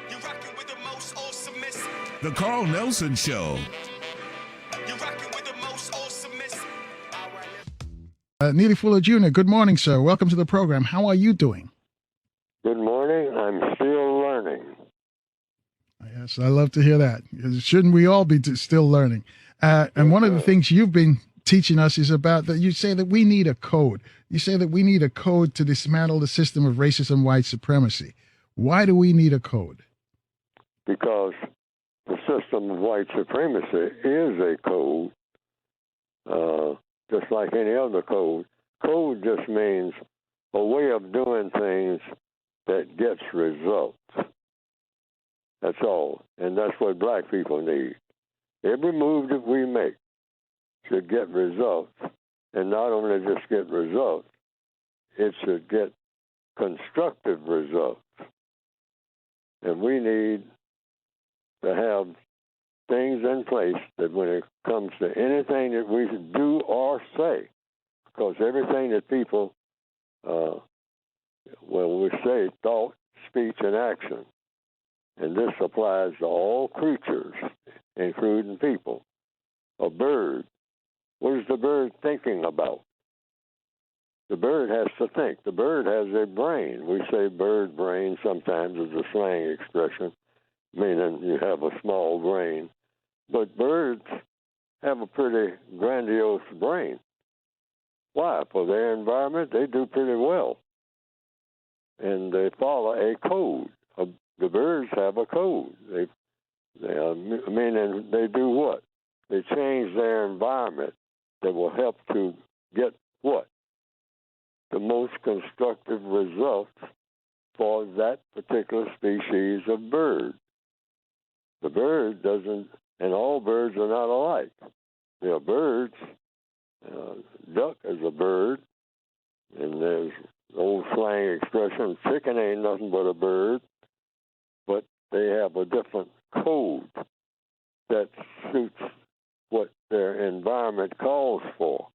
You're rocking with the most awesomest. The Carl Nelson Show. You're rocking with the most awesomest. Neely Fuller Jr., good morning, sir. Welcome to the program. How are you doing? Good morning. I'm still learning. Yes, I love to hear that. Shouldn't we all be still learning? And one of the things you've been teaching us is about that you say that we need a code. You say that we need a code to dismantle the system of racism and white supremacy. Why do we need a code? Because the system of white supremacy is a code, just like any other code. Code just means a way of doing things that gets results. That's all. And that's what black people need. Every move that we make should get results. And not only just get results, it should get constructive results. And we need to have things in place that when it comes to anything that we do or say, because everything that people, we say thought, speech, and action, and this applies to all creatures, including people. A bird, what is the bird thinking about? The bird has to think. The bird has a brain. We say bird brain sometimes as a slang expression, meaning you have a small brain. But birds have a pretty grandiose brain. Why? For their environment, they do pretty well. And they follow a code. The birds have a code. Meaning they do what? They change their environment that will help to get what? The most constructive results for that particular species of bird. The bird doesn't, and all birds are not alike. There are birds. Duck is a bird, and there's the old slang expression, chicken ain't nothing but a bird, but they have a different code that suits what their environment calls for.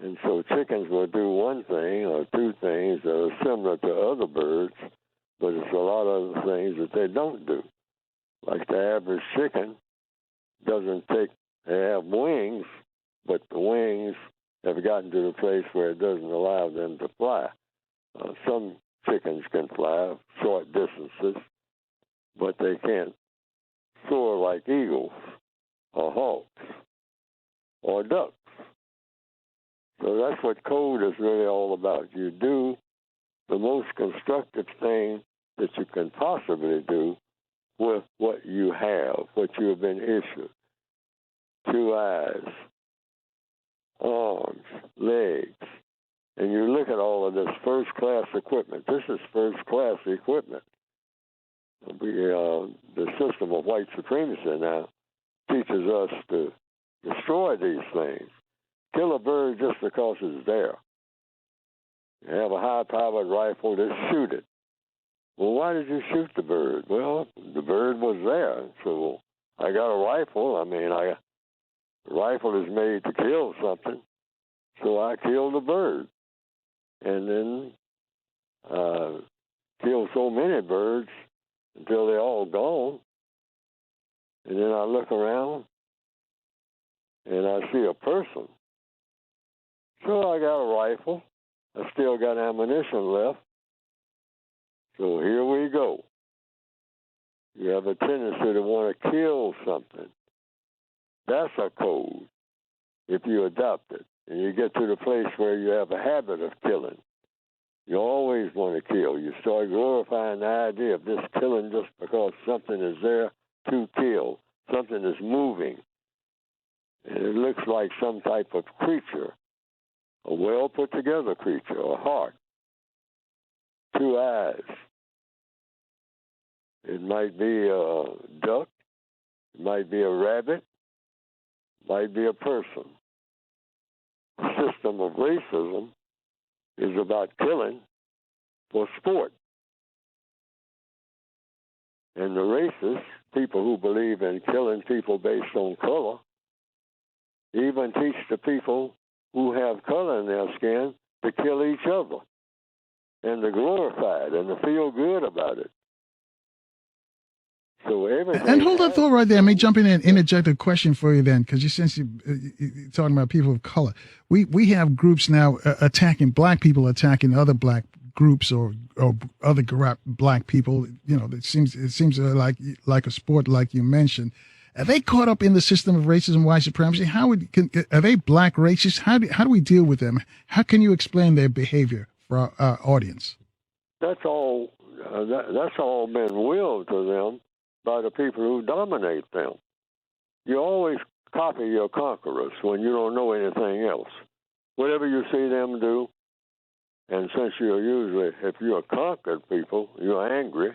And so chickens will do one thing or two things that are similar to other birds, but it's a lot of other things that they don't do. Like the average chicken they have wings, but the wings have gotten to the place where it doesn't allow them to fly. Some chickens can fly short distances, but they can't soar like eagles or hawks or ducks. So that's what code is really all about. You do the most constructive thing that you can possibly do with what you have, what you have been issued. 2 eyes, arms, legs. And you look at all of this first-class equipment. This is first-class equipment. The system of white supremacy now teaches us to destroy these things. Kill a bird just because it's there. You have a high-powered rifle, just shoot it. Well, why did you shoot the bird? Well, the bird was there, so I got a rifle. A rifle is made to kill something, so I killed the bird. And then killed so many birds until they're all gone. And then I look around, and I see a person. So I got a rifle. I still got ammunition left. So here we go. You have a tendency to want to kill something. That's a code if you adopt it. And you get to the place where you have a habit of killing. You always want to kill. You start glorifying the idea of this killing just because something is there to kill. Something is moving. And it looks like some type of creature, a well-put-together creature, a heart, 2 eyes. It might be a duck, it might be a rabbit, it might be a person. The system of racism is about killing for sport. And the racists, people who believe in killing people based on color, even teach the people who have color in their skin to kill each other and to glorify it and to feel good about it. So everything. And hold that thought right there. Let me jump in and interject a question for you then, because you're talking about people of color. We have groups now attacking black people, attacking other black groups or other black people. You know, it seems like a sport, like you mentioned. Are they caught up in the system of racism, white supremacy? Are they black racists? How do we deal with them? How can you explain their behavior for our audience? That's all. That's all been willed to them by the people who dominate them. You always copy your conquerors when you don't know anything else. Whatever you see them do, and since if you're conquered people, you're angry.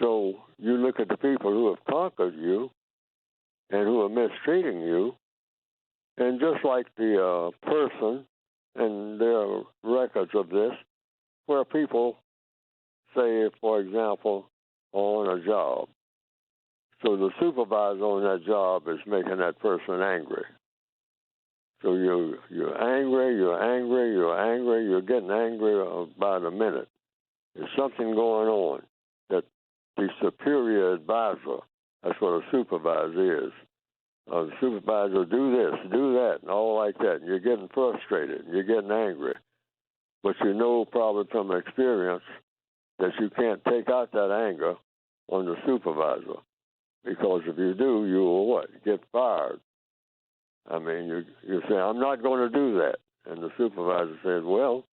So you look at the people who have conquered you and who are mistreating you, and just like the person, and there are records of this, where people say, for example, on a job. So the supervisor on that job is making that person angry. So you're angry, you're getting angry by the minute. There's something going on that the superior advisor, that's what a supervisor is. The supervisor, do this, do that, and all like that. And you're getting frustrated, and you're getting angry. But you know probably from experience that you can't take out that anger on the supervisor, because if you do, you will what? Get fired. I mean, you say, I'm not going to do that. And the supervisor says, well,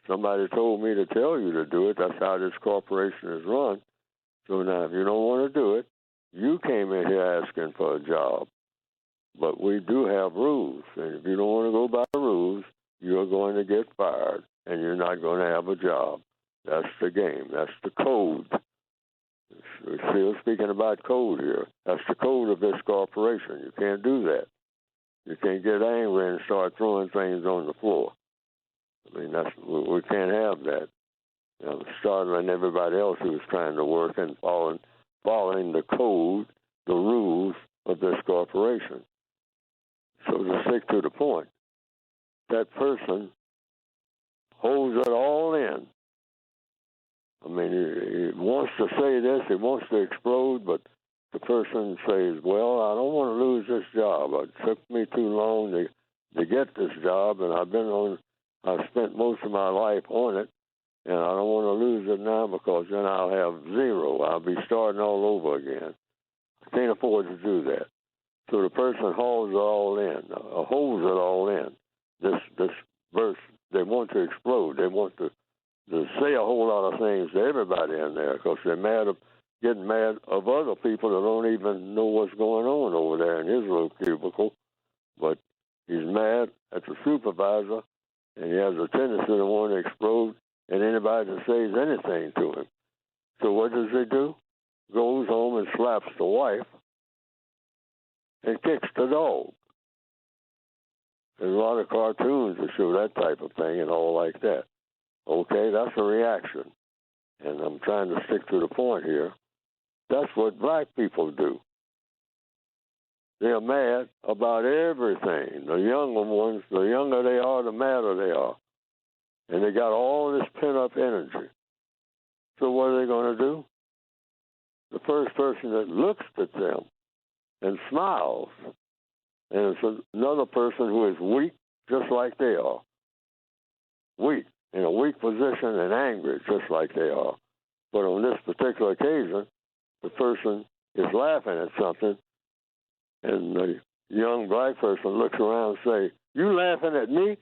somebody told me to tell you to do it. That's how this corporation is run. So now if you don't want to do it, you came in here asking for a job. But we do have rules. And if you don't want to go by the rules, you're going to get fired, and you're not going to have a job. That's the game. That's the code. We're still speaking about code here. That's the code of this corporation. You can't do that. You can't get angry and start throwing things on the floor. I mean, we can't have that. You know, startling everybody else who's trying to work and following the code, the rules of this corporation. So to stick to the point, that person holds it all in. I mean, he wants to say this, he wants to explode, but the person says, well, I don't want to lose this job. It took me too long to get this job, and I've spent most of my life on it, and I don't want to lose it now because then I'll have zero. I'll be starting all over again. I can't afford to do that. So the person holds it all in, This verse, they want to explode. They want to say a whole lot of things to everybody in there because they're getting mad of other people that don't even know what's going on over there in his little cubicle. But he's mad at the supervisor, and he has a tendency to want to explode and anybody that says anything to him. So what does he do? Goes home and slaps the wife and kicks the dog. There's a lot of cartoons that show that type of thing and all like that. Okay, that's a reaction. And I'm trying to stick to the point here. That's what black people do. They're mad about everything. The younger ones, the younger they are, the madder they are. And they got all this pent-up energy. So what are they going to do? The first person that looks at them and smiles, and it's another person who is weak, just like they are. Weak, in a weak position and angry, just like they are. But on this particular occasion, the person is laughing at something, and the young black person looks around and says, "You laughing at me?"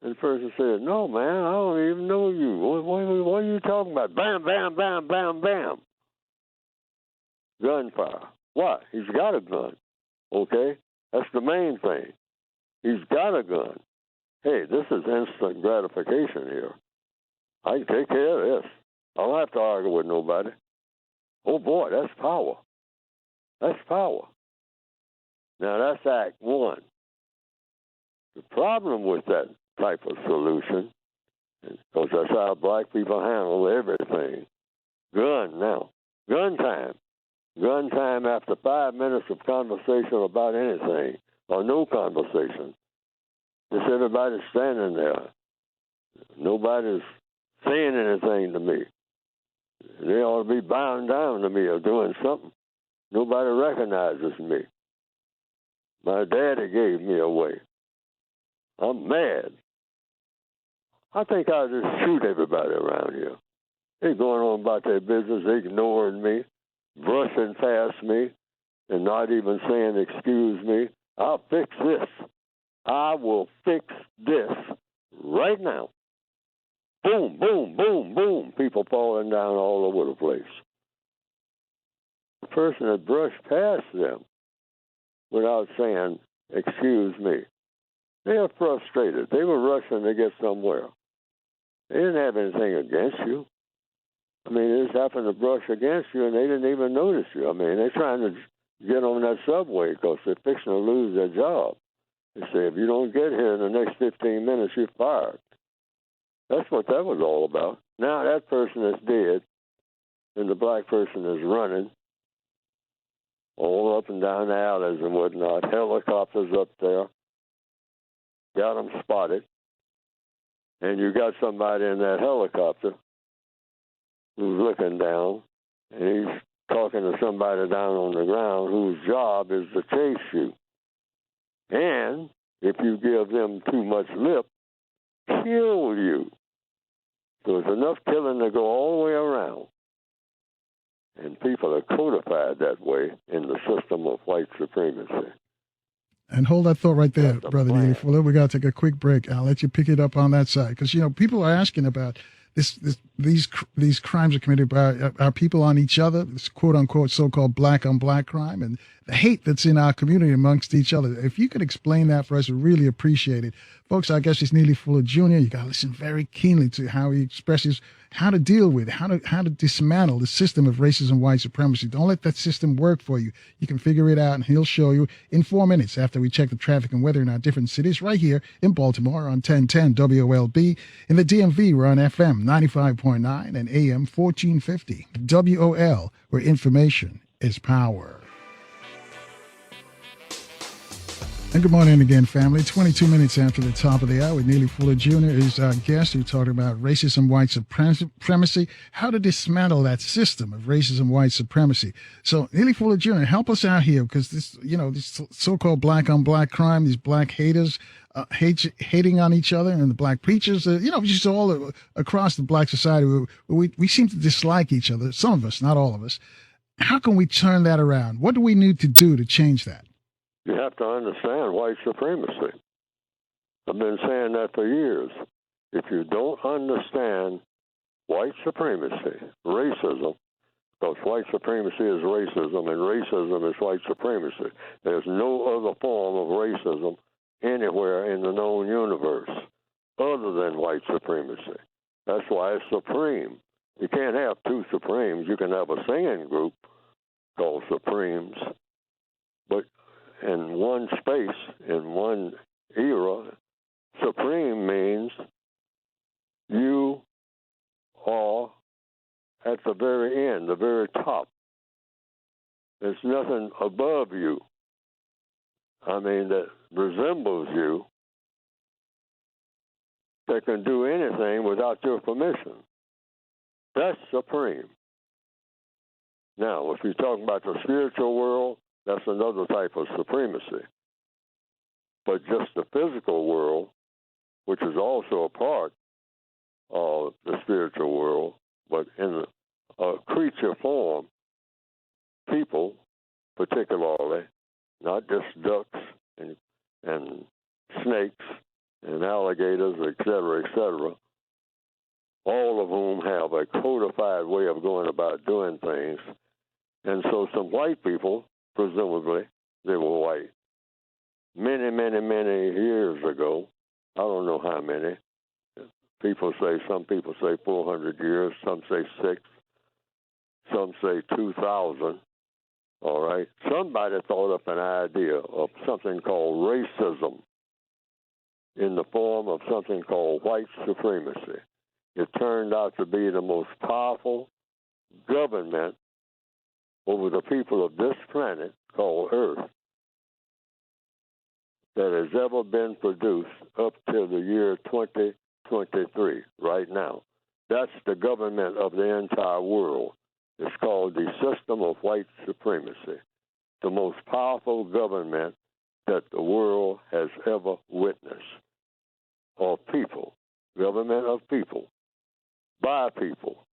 And the person says, "No, man, I don't even know you. What are you talking about?" Bam, bam, bam, bam, bam. Gunfire. What? He's got a gun. Okay? That's the main thing. He's got a gun. Hey, this is instant gratification here. I can take care of this. I don't have to argue with nobody. Oh, boy, that's power. That's power. Now, that's Act 1. The problem with that type of solution, because that's how black people handle everything, gun now. Gun time. Gun time after 5 minutes of conversation about anything, or no conversation. Just everybody's standing there. Nobody's saying anything to me. They ought to be bound down to me or doing something. Nobody recognizes me. My daddy gave me away. I'm mad. I think I'll just shoot everybody around here. They're going on about their business, ignoring me, brushing past me, and not even saying, excuse me. I'll fix this. I will fix this right now. Boom, boom, boom, boom. People falling down all over the place. The person had brushed past them without saying, excuse me. They are frustrated. They were rushing to get somewhere. They didn't have anything against you. I mean, they just happened to brush against you, and they didn't even notice you. I mean, they're trying to get on that subway because they're fixing to lose their job. They say, if you don't get here in the next 15 minutes, you're fired. That's what that was all about. Now that person is dead, and the black person is running all up and down the alleys and whatnot. Helicopters up there. Got them spotted. And you got somebody in that helicopter who's looking down, and he's talking to somebody down on the ground whose job is to chase you. And if you give them too much lip, kill you. So it's enough killing to go all the way around. And people are codified that way in the system of white supremacy. And hold that thought right there, That's Brother Neely Fuller. We got to take a quick break. I'll let you pick it up on that side. Because, you know, people are asking about these crimes are committed by our people on each other, this quote-unquote so-called black-on-black crime, and the hate that's in our community amongst each other. If you could explain that for us, we'd really appreciate it. Folks, our guest is Neely Fuller Jr. You got to listen very keenly to how he expresses how to deal with, how to dismantle the system of racism and white supremacy. Don't let that system work for you. You can figure it out, and he'll show you in 4 minutes after we check the traffic and weather in our different cities right here in Baltimore on 1010 WOLB. In the DMV, we're on FM 95.9 and AM 1450. WOL, where information is power. And good morning again, family. 22 minutes after the top of the hour, Neely Fuller Jr. is our guest who talked about racism, white supremacy, how to dismantle that system of racism, white supremacy. So, Neely Fuller Jr., help us out here, because this so-called black-on-black crime, these black haters hating on each other, and the black preachers, just all across the black society, we seem to dislike each other. Some of us, not all of us. How can we turn that around? What do we need to do to change that? You have to understand white supremacy. I've been saying that for years. If you don't understand white supremacy, racism, because white supremacy is racism and racism is white supremacy, there's no other form of racism anywhere in the known universe other than white supremacy. That's why it's supreme. You can't have two supremes. You can have a singing group called Supremes, but in one space, in one era, supreme means you are at the very end, the very top. There's nothing above you. I mean, that resembles you, that can do anything without your permission. That's supreme. Now, if you're talking about the spiritual world, that's another type of supremacy. But just the physical world, which is also a part of the spiritual world, but in a creature form, people particularly, not just ducks and snakes and alligators, et cetera, all of whom have a codified way of going about doing things. And so some white people, presumably, they were white. Many years ago, I don't know how many, some people say 400 years, some say 6, some say 2,000, all right? Somebody thought up an idea of something called racism in the form of something called white supremacy. It turned out to be the most powerful government over the people of this planet called Earth that has ever been produced up to the year 2023, right now. That's the government of the entire world. It's called the system of white supremacy, the most powerful government that the world has ever witnessed. Of people, government of people, by people.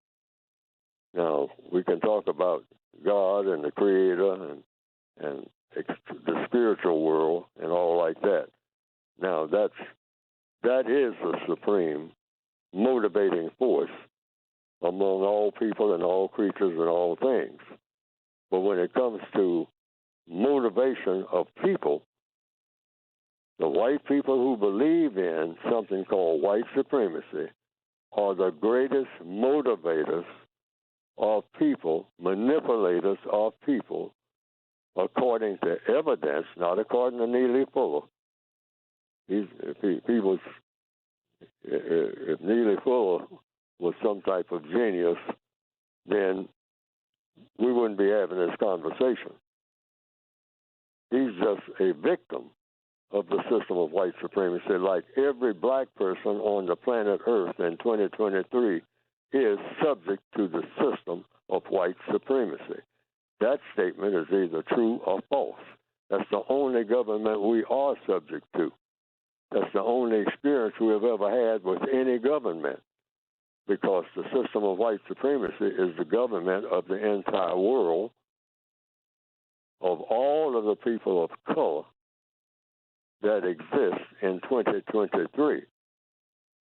Now, we can talk about God and the Creator and the spiritual world and all like that. Now, that is the supreme motivating force among all people and all creatures and all things. But when it comes to motivation of people, the white people who believe in something called white supremacy are the greatest motivators of people, manipulators of people, according to evidence, not according to Neely Fuller. If Neely Fuller was some type of genius, then we wouldn't be having this conversation. He's just a victim of the system of white supremacy, like every black person on the planet Earth in 2023 is subject to the system of white supremacy. That statement is either true or false. That's the only government we are subject to. That's the only experience we have ever had with any government, because the system of white supremacy is the government of the entire world, of all of the people of color that exists in 2023.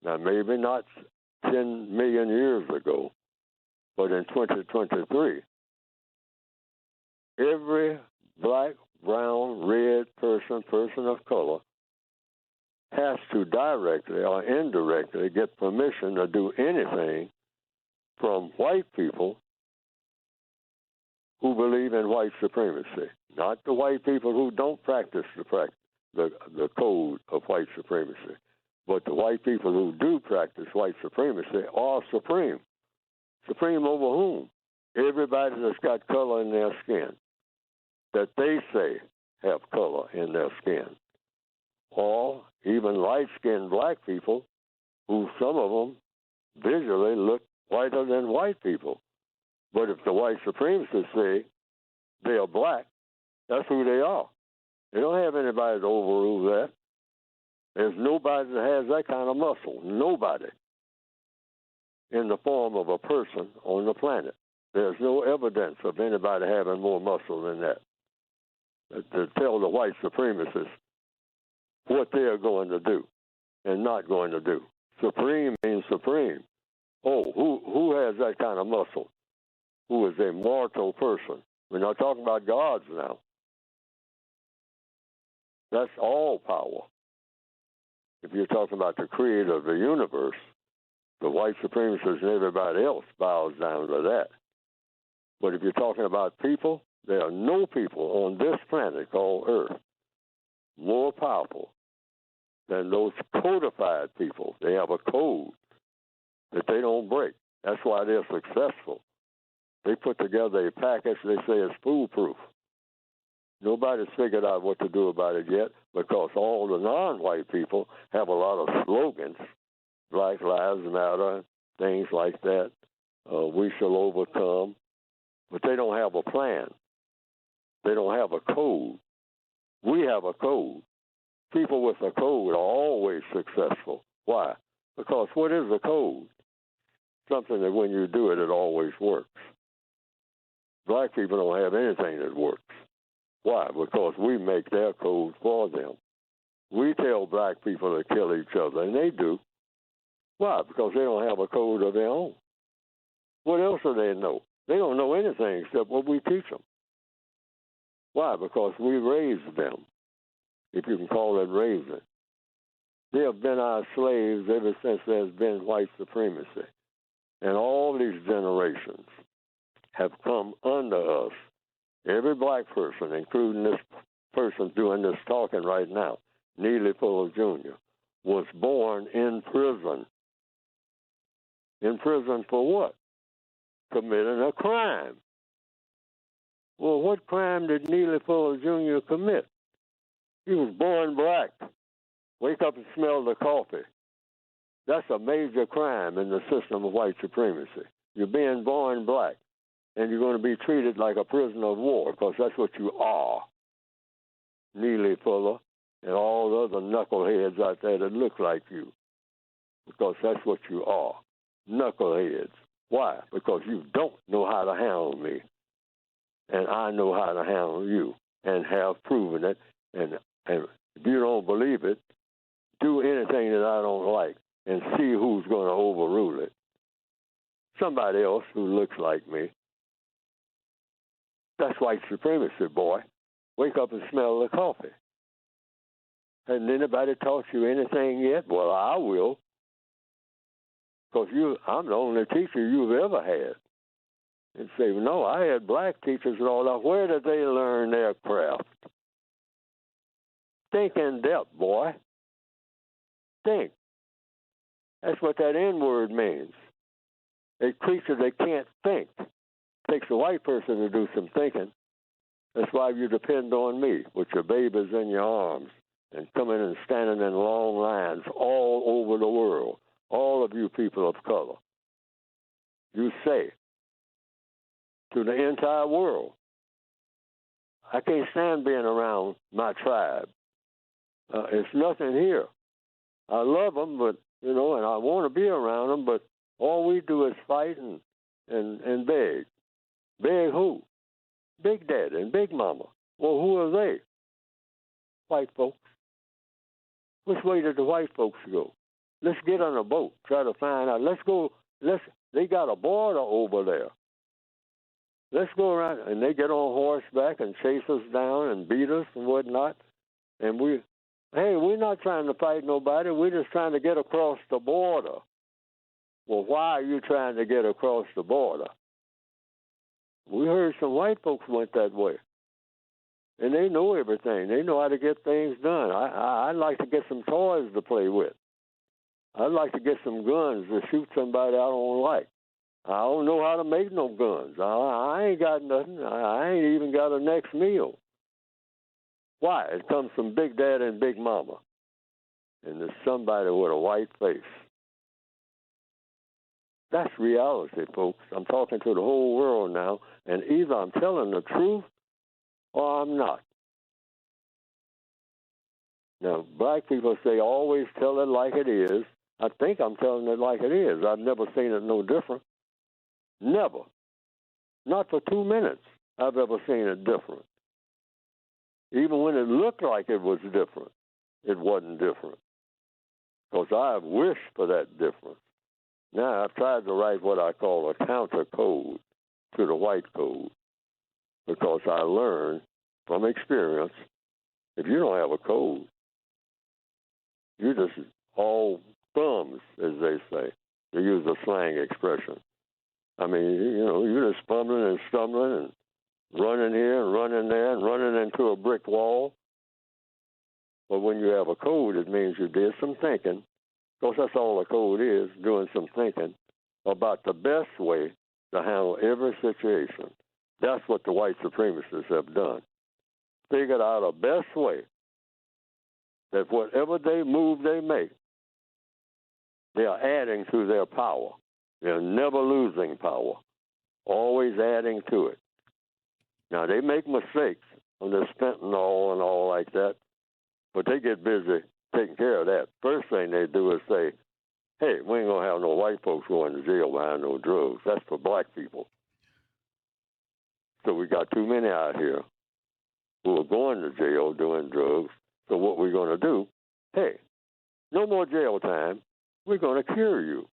Now, maybe not 10 million years ago, but in 2023, every black, brown, red person of color has to directly or indirectly get permission to do anything from white people who believe in white supremacy, not the white people who don't practice the code of white supremacy. But the white people who do practice white supremacy are supreme. Supreme over whom? Everybody that's got color in their skin, that they say have color in their skin. Or even light-skinned black people, who some of them visually look whiter than white people. But if the white supremacists say they are black, that's who they are. They don't have anybody to overrule that. There's nobody that has that kind of muscle. Nobody in the form of a person on the planet. There's no evidence of anybody having more muscle than that. To tell the white supremacists what they are going to do and not going to do. Supreme means supreme. Oh, who has that kind of muscle? Who is a mortal person? We're not talking about gods now. That's all power. If you're talking about the creator of the universe, the white supremacists and everybody else bows down to that. But if you're talking about people, there are no people on this planet called Earth more powerful than those codified people. They have a code that they don't break. That's why they're successful. They put together a package they say is foolproof. Nobody's figured out what to do about it yet, because all the non-white people have a lot of slogans, Black Lives Matter, things like that, we shall overcome, but they don't have a plan. They don't have a code. We have a code. People with a code are always successful. Why? Because what is a code? Something that when you do it, it always works. Black people don't have anything that works. Why? Because we make their code for them. We tell black people to kill each other, and they do. Why? Because they don't have a code of their own. What else do they know? They don't know anything except what we teach them. Why? Because we raised them, if you can call it raising. They have been our slaves ever since there's been white supremacy. And all these generations have come under us. Every black person, including this person doing this talking right now, Neely Fuller Jr., was born in prison. In prison for what? Committing a crime. Well, what crime did Neely Fuller Jr. commit? He was born black. Wake up and smell the coffee. That's a major crime in the system of white supremacy. You're being born black. and you're going to be treated like a prisoner of war, because that's what you are. Neely Fuller and all the other knuckleheads out there that look like you, because that's what you are, knuckleheads. Why? Because you don't know how to handle me, and I know how to handle you, and have proven it. And if you don't believe it, do anything that I don't like and see who's going to overrule it. Somebody else who looks like me. That's white supremacy, boy. Wake up and smell the coffee. Hasn't anybody taught you anything yet? Well, I will. Because I'm the only teacher you've ever had. And say, no, I had black teachers and all that. Where did they learn their craft? Think in depth, boy. Think. That's what that N-word means. A creature that can't think. It takes a white person to do some thinking. That's why you depend on me with your babies in your arms and coming and standing in long lines all over the world. All of you people of color. You say to the entire world, I can't stand being around my tribe. It's nothing here. I love them, but, and I want to be around them, but all we do is fight and beg. Beg who? Big Daddy and Big Mama. Well, who are they? White folks. Which way did the white folks go? Let's get on a boat, try to find out. They got a border over there. Let's go around, and they get on horseback and chase us down and beat us and whatnot. And we're not trying to fight nobody. We're just trying to get across the border. Well, why are you trying to get across the border? We heard some white folks went that way. And they know everything. They know how to get things done. I'd like to get some toys to play with. I'd like to get some guns to shoot somebody I don't like. I don't know how to make no guns. I ain't got nothing. I ain't even got a next meal. Why? It comes from Big Daddy and Big Mama. And there's somebody with a white face. That's reality, folks. I'm talking to the whole world now, and either I'm telling the truth or I'm not. Now, black people say always tell it like it is. I think I'm telling it like it is. I've never seen it no different. Never. Not for 2 minutes I've ever seen it different. Even when it looked like it was different, it wasn't different. Because I've wished for that difference. Now, I've tried to write what I call a counter code to the white code, because I learned from experience, if you don't have a code, you're just all thumbs, as they say, to use a slang expression. I mean, you're just fumbling and stumbling and running here and running there and running into a brick wall. But when you have a code, it means you did some thinking. Because that's all a code is, doing some thinking about the best way to handle every situation. That's what the white supremacists have done. Figured out a best way that whatever move they make, they are adding to their power. They're never losing power, always adding to it. Now, they make mistakes on this fentanyl and all like that, but they get busy taking care of that. First thing they do is say, hey, we ain't going to have no white folks going to jail behind no drugs. That's for black people. So we got too many out here who are going to jail doing drugs. So what we're going to do, hey, no more jail time. We're going to cure you.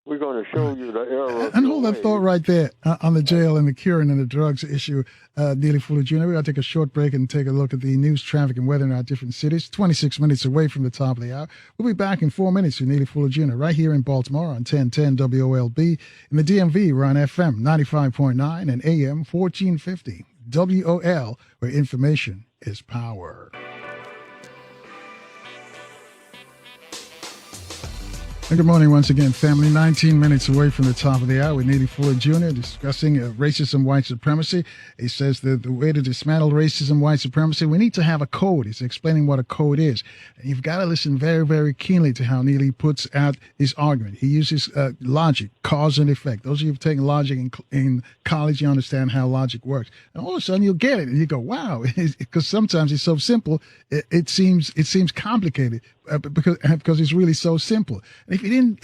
We're going to show you the error. And hold that thought right there on the jail and the curing and the drugs issue. Neely Fuller Jr., we're going to take a short break and take a look at the news, traffic, and weather in our different cities. 26 minutes away from the top of the hour. We'll be back in 4 minutes with Neely Fuller Jr. right here in Baltimore on 1010 WOLB. In the DMV, we're on FM 95.9 and AM 1450. WOL, where information is power. And good morning once again, family. 19 minutes away from the top of the hour with Neely Fuller Jr. discussing racism, white supremacy. He says that the way to dismantle racism, white supremacy, we need to have a code. He's explaining what a code is. And you've got to listen very, very keenly to how Neely puts out his argument. He uses logic, cause and effect. Those of you who've taken logic in college, you understand how logic works. And all of a sudden you'll get it. And you go, wow, because sometimes it's so simple, it seems complicated. Because it's really so simple. And if you didn't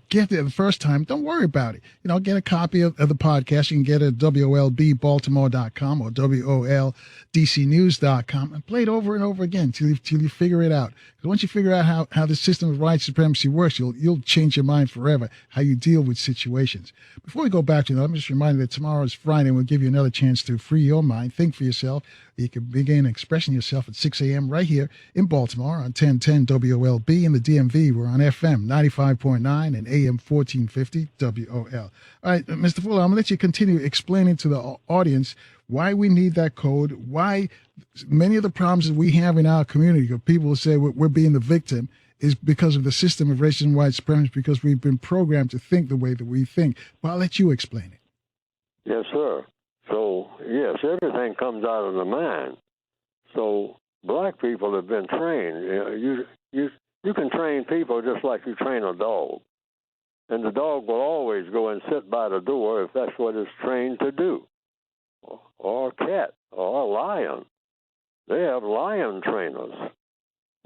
get there the first time, don't worry about it. Get a copy of the podcast. You can get it at WOLBbaltimore.com or WOLDCnews.com and play it over and over again till you figure it out. Because once you figure out how the system of white supremacy works, you'll change your mind forever, how you deal with situations. Before we go back to let me just remind you that tomorrow is Friday and we'll give you another chance to free your mind, think for yourself. You can begin expressing yourself at 6 a.m. right here in Baltimore on 1010 WOLB. In the DMV, we're on FM 95.9 and AM 1450 WOL. All right, Mr. Fuller, I'm going to let you continue explaining to the audience why we need that code, why many of the problems that we have in our community, of people who say we're being the victim, is because of the system of racism and white supremacy, because we've been programmed to think the way that we think. But I'll let you explain it. Yes, sir. So, yes, everything comes out of the mind. So black people have been trained. You can train people just like you train a dog. And the dog will always go and sit by the door if that's what it's trained to do. Or a cat, or a lion. They have lion trainers.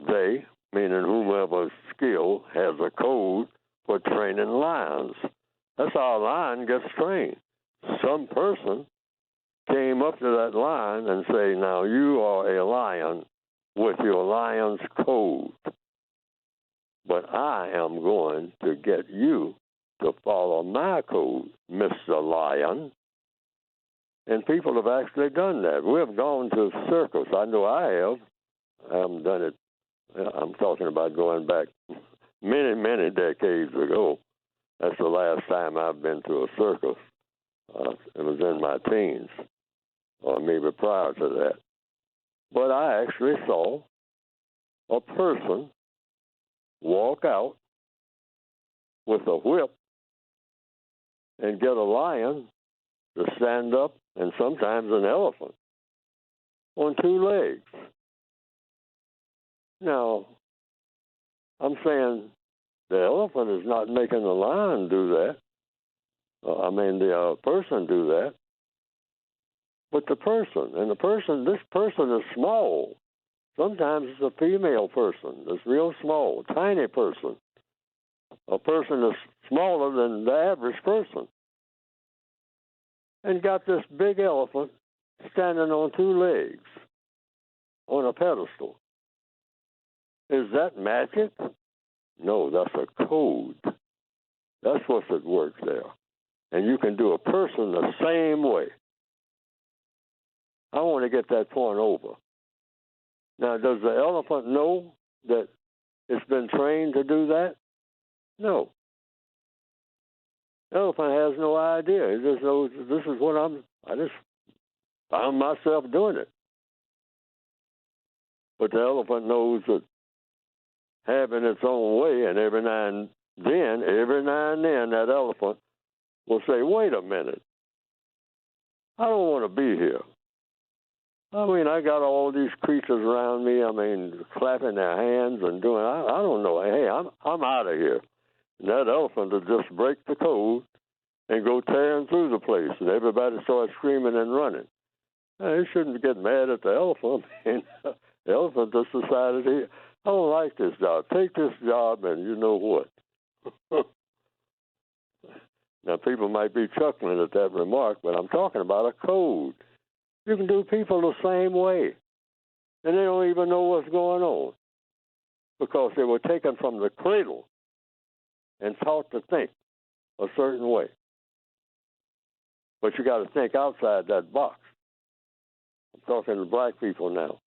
They, meaning whomever skilled, has a code for training lions. That's how a lion gets trained. Some person came up to that lion and say, now you are a lion with your lion's code. But I am going to get you to follow my code, Mr. Lion. And people have actually done that. We have gone to circus. I know I have. I haven't done it. I'm talking about going back many, many decades ago. That's the last time I've been to a circus. It was in my teens, or maybe prior to that. But I actually saw a person walk out with a whip and get a lion to stand up, and sometimes an elephant, on two legs. Now, I'm saying the elephant is not making the lion do that. The person do that. But the person, this person is small. Sometimes it's a female person that's real small, tiny person. A person that's smaller than the average person. And got this big elephant standing on two legs on a pedestal. Is that magic? No, that's a code. That's what's at work there. And you can do a person the same way. I want to get that point over. Now, does the elephant know that it's been trained to do that? No. The elephant has no idea. He just knows this is what I just found myself doing it. But the elephant knows that having its own way, and every now and then, that elephant will say, wait a minute. I don't want to be here. I got all these creatures around me, clapping their hands and doing, I don't know. Hey, I'm out of here. And that elephant will just break the code and go tearing through the place, and everybody starts screaming and running. Now, you shouldn't get mad at the elephant. The elephant just decided, I don't like this job. Take this job, and you know what? Now, people might be chuckling at that remark, but I'm talking about a code. You can do people the same way, and they don't even know what's going on because they were taken from the cradle and taught to think a certain way. But you got to think outside that box. I'm talking to black people now.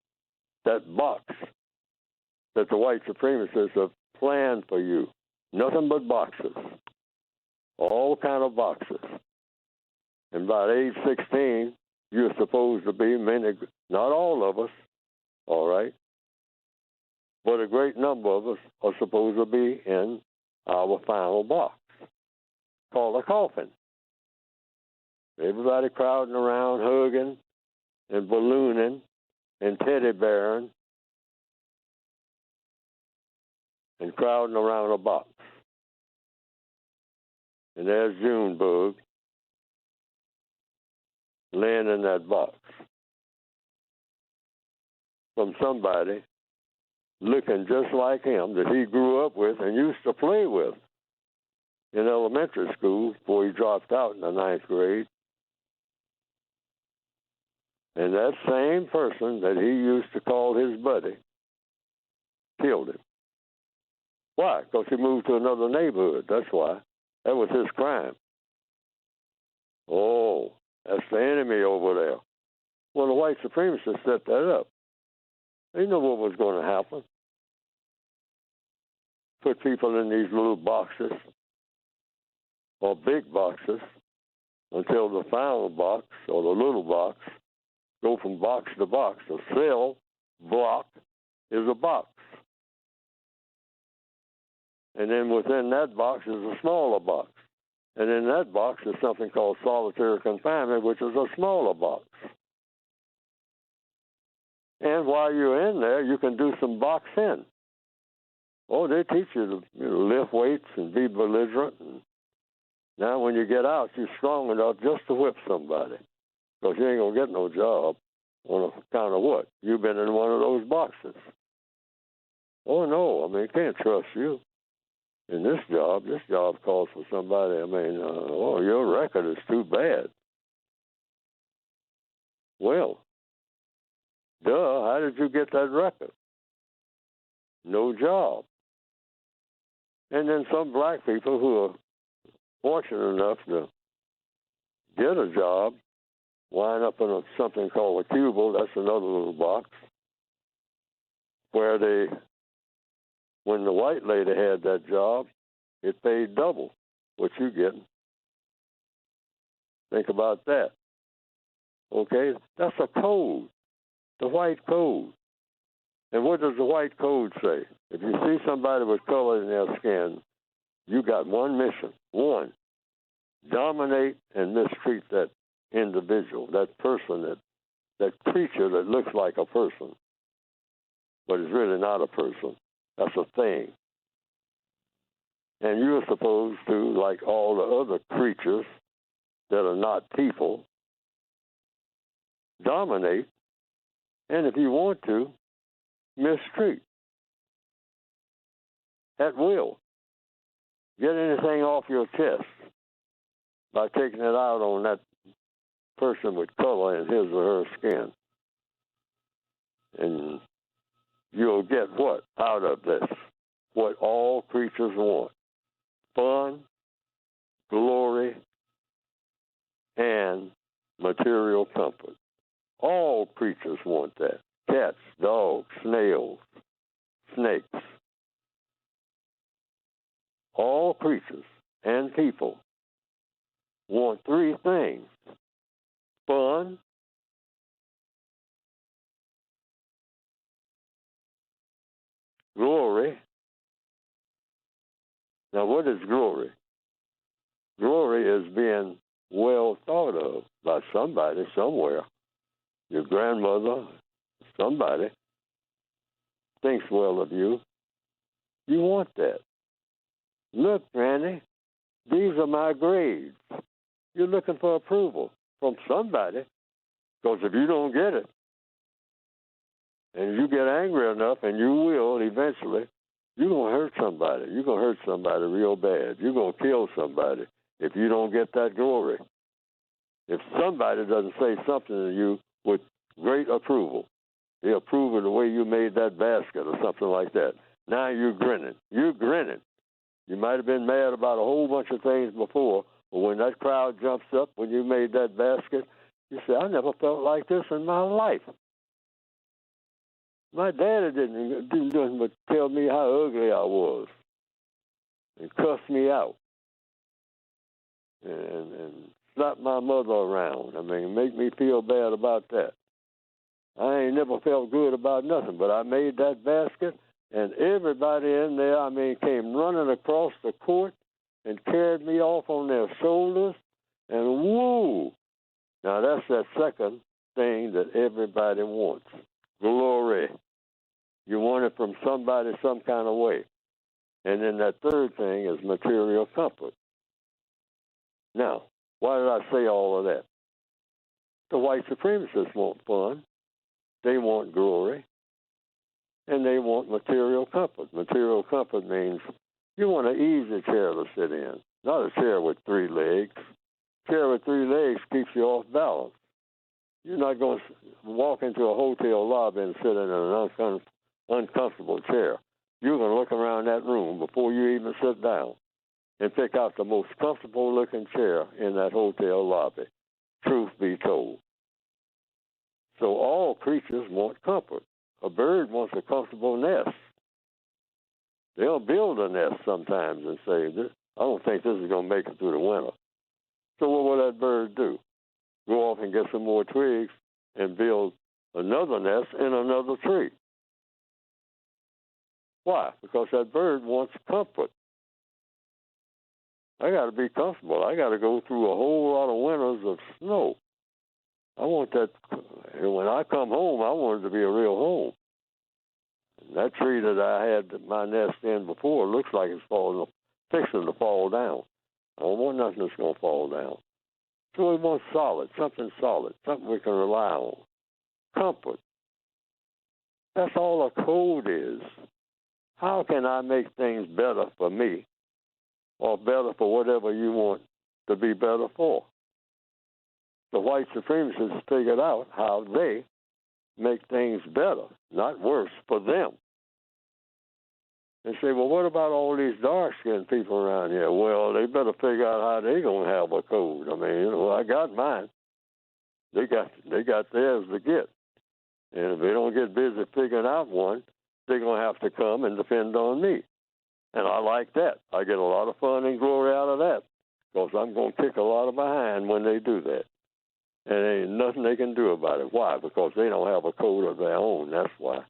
That box that the white supremacists have planned for you, nothing but boxes, all kind of boxes. And by age 16, you're supposed to be not all of us, all right, but a great number of us are supposed to be in our final box, called a coffin. Everybody crowding around, hugging and ballooning and teddy bearing and crowding around a box. And there's Junebug laying in that box from somebody looking just like him that he grew up with and used to play with in elementary school before he dropped out in the 9th grade. And that same person that he used to call his buddy killed him. Why? Because he moved to another neighborhood. That's why. That was his crime. Oh, that's the enemy over there. Well, the white supremacists set that up. They knew what was going to happen. Put people in these little boxes or big boxes until the final box or the little box go from box to box. A cell block is a box. And then within that box is a smaller box. And in that box is something called solitary confinement, which is a smaller box. And while you're in there, you can do some boxing. Oh, they teach you to lift weights and be belligerent. And now when you get out, you're strong enough just to whip somebody. Because you ain't going to get no job on account of what? You've been in one of those boxes. Oh, no, I mean, can't trust you. In this job calls for somebody, your record is too bad. Well, how did you get that record? No job. And then some black people who are fortunate enough to get a job wind up in something called a cubicle. That's another little box where when the white lady had that job, it paid double what you getting. Think about that. Okay? That's a code, the white code. And what does the white code say? If you see somebody with color in their skin, you got one mission. One, dominate and mistreat that individual, that person, that creature that looks like a person, but is really not a person. That's a thing. And you're supposed to, like all the other creatures that are not people, dominate, and if you want to, mistreat at will. Get anything off your chest by taking it out on that person with color in his or her skin. And you'll get what out of this? What all creatures want. Fun, glory, and material comfort. All creatures want that. Cats, dogs, snails, snakes. All creatures and people want three things. Fun, glory. Now, what is glory? Glory is being well thought of by somebody somewhere. Your grandmother, somebody thinks well of you. You want that. Look, Granny, these are my grades. You're looking for approval from somebody, because if you don't get it, and you get angry enough, and you will eventually, you're going to hurt somebody. You're going to hurt somebody real bad. You're going to kill somebody if you don't get that glory. If somebody doesn't say something to you with great approval, they approve of the way you made that basket or something like that, now you're grinning. You're grinning. You might have been mad about a whole bunch of things before, but when that crowd jumps up, when you made that basket, you say, I never felt like this in my life. My daddy didn't do nothing but tell me how ugly I was and cuss me out and slap my mother around. I mean, make me feel bad about that. I ain't never felt good about nothing, but I made that basket, And everybody in there, I mean, came running across the court and carried me off on their shoulders, and woo! Now that's that second thing that everybody wants, glory. You want it from somebody some kind of way. And then that third thing is material comfort. Now, why did I say all of that? The white supremacists want fun, they want glory, and they want material comfort. Material comfort means you want an easy chair to sit in, not a chair with 3 legs. A chair with 3 legs keeps you off balance. You're not going to walk into a hotel lobby and sit in an uncomfortable chair. You're going to look around that room before you even sit down and pick out the most comfortable-looking chair in that hotel lobby, truth be told. So all creatures want comfort. A bird wants a comfortable nest. They'll build a nest sometimes and say, I don't think this is going to make it through the winter. So what will that bird do? Go off and get some more twigs and build another nest in another tree. Why? Because that bird wants comfort. I got to be comfortable. I got to go through a whole lot of winters of snow. I want that. When I come home, I want it to be a real home. And that tree that I had my nest in before looks like it's fixing to fall down. I don't want nothing that's going to fall down. So we want solid, something we can rely on. Comfort. That's all a code is. How can I make things better for me or better for whatever you want to be better for? The white supremacists figured out how they make things better, not worse, for them. They say, well, what about all these dark-skinned people around here? Well, they better figure out how they're going to have a code. I mean, I got mine. They got theirs to get. And if they don't get busy figuring out one, they're going to have to come and depend on me. And I like that. I get a lot of fun and glory out of that because I'm going to kick a lot of behind when they do that. And there ain't nothing they can do about it. Why? Because they don't have a code of their own. That's why.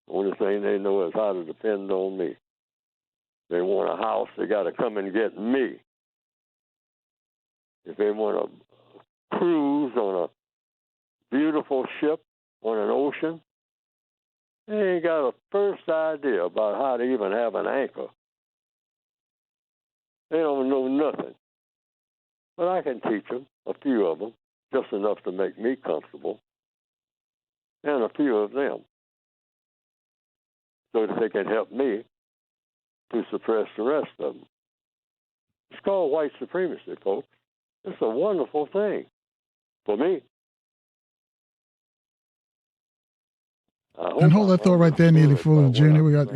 The only thing they know is how to depend on me. They want a house, they got to come and get me. If they want a cruise on a beautiful ship on an ocean, they ain't got a first idea about how to even have an anchor. They don't know nothing. But I can teach them, a few of them, just enough to make me comfortable, and a few of them, so that they can help me to suppress the rest of them. It's called white supremacy, folks. It's a wonderful thing for me. And hold that thought right there, Neely Fuller Jr. We got.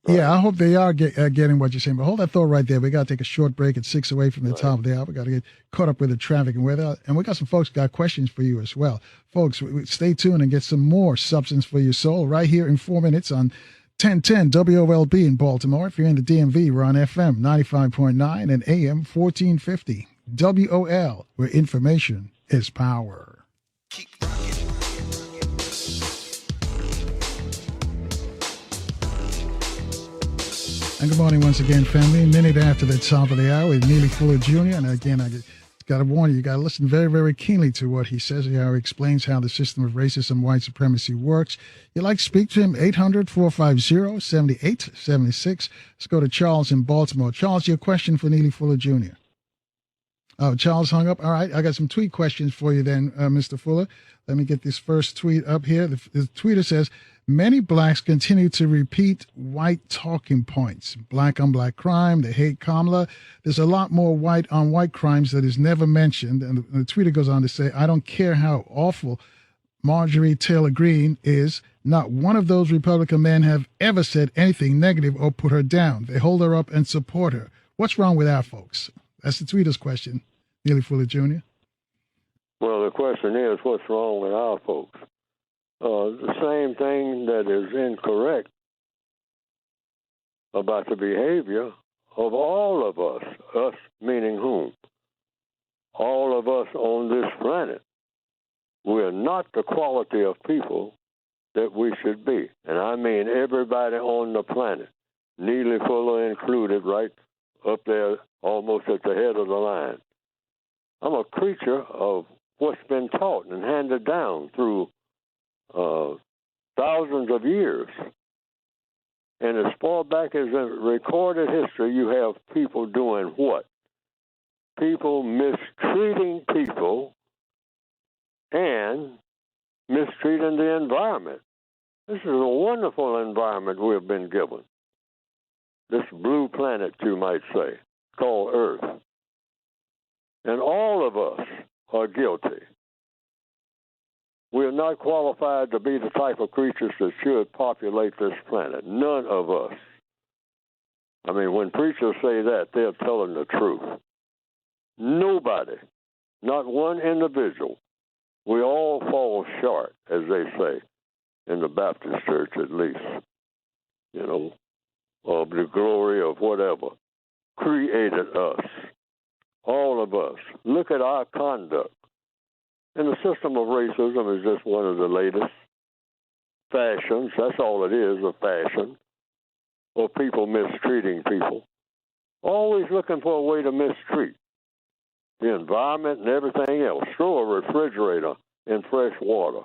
Yeah, I hope they are getting what you're saying. But hold that thought right there. We got to take a short break at 6 away from the top of the hour. We got to get caught up with the traffic and weather. And we got some folks got questions for you as well. Folks, stay tuned and get some more substance for your soul right here in 4 minutes on 1010 WOLB in Baltimore. If you're in the DMV, we're on FM 95.9 and AM 1450. WOL, where information is power. Keep rocking. And good morning once again, family. A minute after the top of the hour with Neely Fuller Jr. And again, I got to warn you, you got to listen very, very keenly to what he says, how he explains how the system of racism and white supremacy works. You'd like to speak to him, 800-450-7876. Let's go to Charles in Baltimore. Charles, your question for Neely Fuller Jr. Oh, Charles hung up. All right, I got some tweet questions for you then, Mr. Fuller. Let me get this first tweet up here. The tweeter says, many blacks continue to repeat white talking points. Black on black crime, they hate Kamala. There's a lot more white on white crimes that is never mentioned. And the tweeter goes on to say, I don't care how awful Marjorie Taylor Greene is. Not one of those Republican men have ever said anything negative or put her down. They hold her up and support her. What's wrong with our folks? That's the tweeter's question. Neely Fuller Jr. Well, the question is, what's wrong with our folks? The same thing that is incorrect about the behavior of all of us meaning whom? All of us on this planet. We're not the quality of people that we should be. And I mean everybody on the planet, Neely Fuller included, right up there almost at the head of the line. I'm a creature of what's been taught and handed down through thousands of years. And as far back as in recorded history, you have people doing what? People mistreating people and mistreating the environment. This is a wonderful environment we've been given. This blue planet, you might say, called Earth. And all of us are guilty. We are not qualified to be the type of creatures that should populate this planet. None of us. I mean, when preachers say that, they're telling the truth. Nobody, not one individual. We all fall short, as they say, in the Baptist church at least, you know, of the glory of whatever created us. All of us. Look at our conduct. And the system of racism is just one of the latest fashions. That's all it is, a fashion, or people mistreating people. Always looking for a way to mistreat the environment and everything else. Throw a refrigerator in fresh water,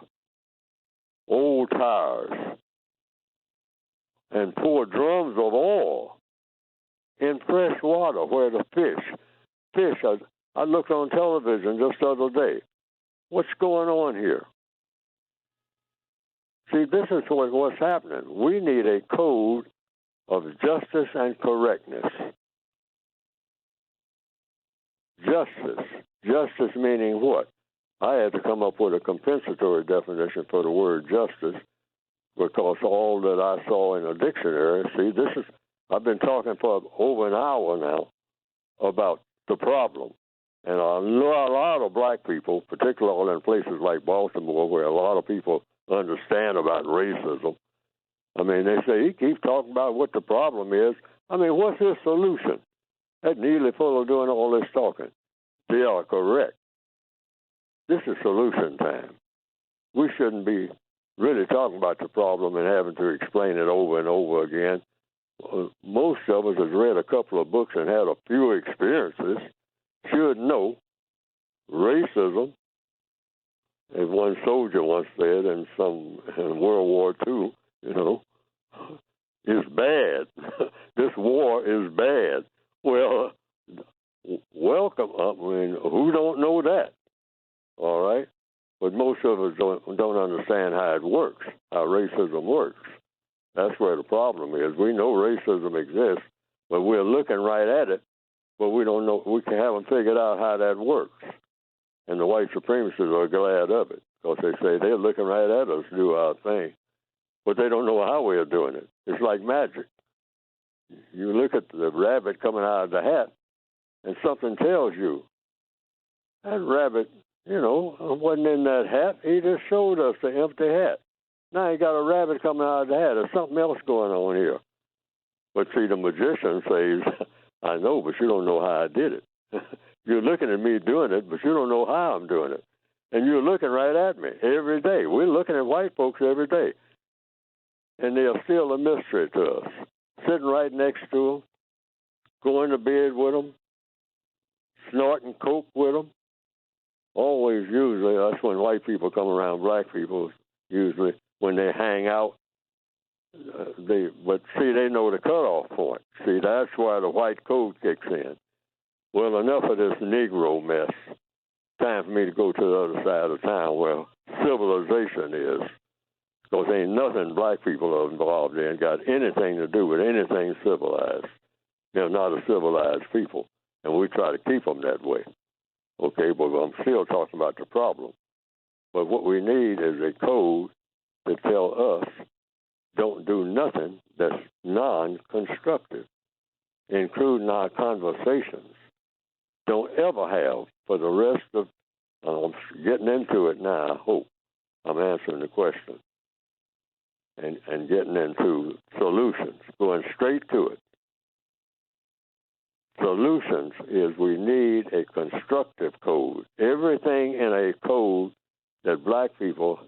old tires, and pour drums of oil in fresh water where the fish, I looked on television just the other day. What's going on here? See, this is what's happening. We need a code of justice and correctness. Justice. Justice meaning what? I had to come up with a compensatory definition for the word justice because all that I saw in a dictionary, see, I've been talking for over an hour now about the problem. And I know a lot of black people, particularly in places like Baltimore, where a lot of people understand about racism. I mean, they say, he keeps talking about what the problem is. I mean, what's his solution? That Neely Fuller doing all this talking. They are correct. This is solution time. We shouldn't be really talking about the problem and having to explain it over and over again. Most of us has read a couple of books and had a few experiences. Should know racism, as one soldier once said in World War II, you know, is bad. This war is bad. Well, welcome. I mean, who don't know that? All right, but most of us don't understand how it works, how racism works. That's where the problem is. We know racism exists, but we're looking right at it. But we don't know, we haven't figured out how that works. And the white supremacists are glad of it because they say they're looking right at us to do our thing. But they don't know how we're doing it. It's like magic. You look at the rabbit coming out of the hat and something tells you, that rabbit, you know, wasn't in that hat. He just showed us the empty hat. Now you got a rabbit coming out of the hat. There's something else going on here. But see, the magician says, I know, but you don't know how I did it. You're looking at me doing it, but you don't know how I'm doing it. And you're looking right at me every day. We're looking at white folks every day. And they're still a mystery to us. Sitting right next to them, going to bed with them, snorting coke with them. Always, usually, that's when white people come around black people, usually, when they hang out. But see, they know the cutoff point. See, that's why the white code kicks in. Well, enough of this Negro mess. Time for me to go to the other side of town where civilization is. Because ain't nothing black people are involved in got anything to do with anything civilized. They're not a civilized people, and we try to keep them that way. Okay, but I'm still talking about the problem. But what we need is a code to tell us don't do nothing that's non-constructive, including our conversations. Don't ever have for the rest of, I'm getting into it now, I hope I'm answering the question, and getting into solutions, going straight to it. Solutions is we need a constructive code. Everything in a code that black people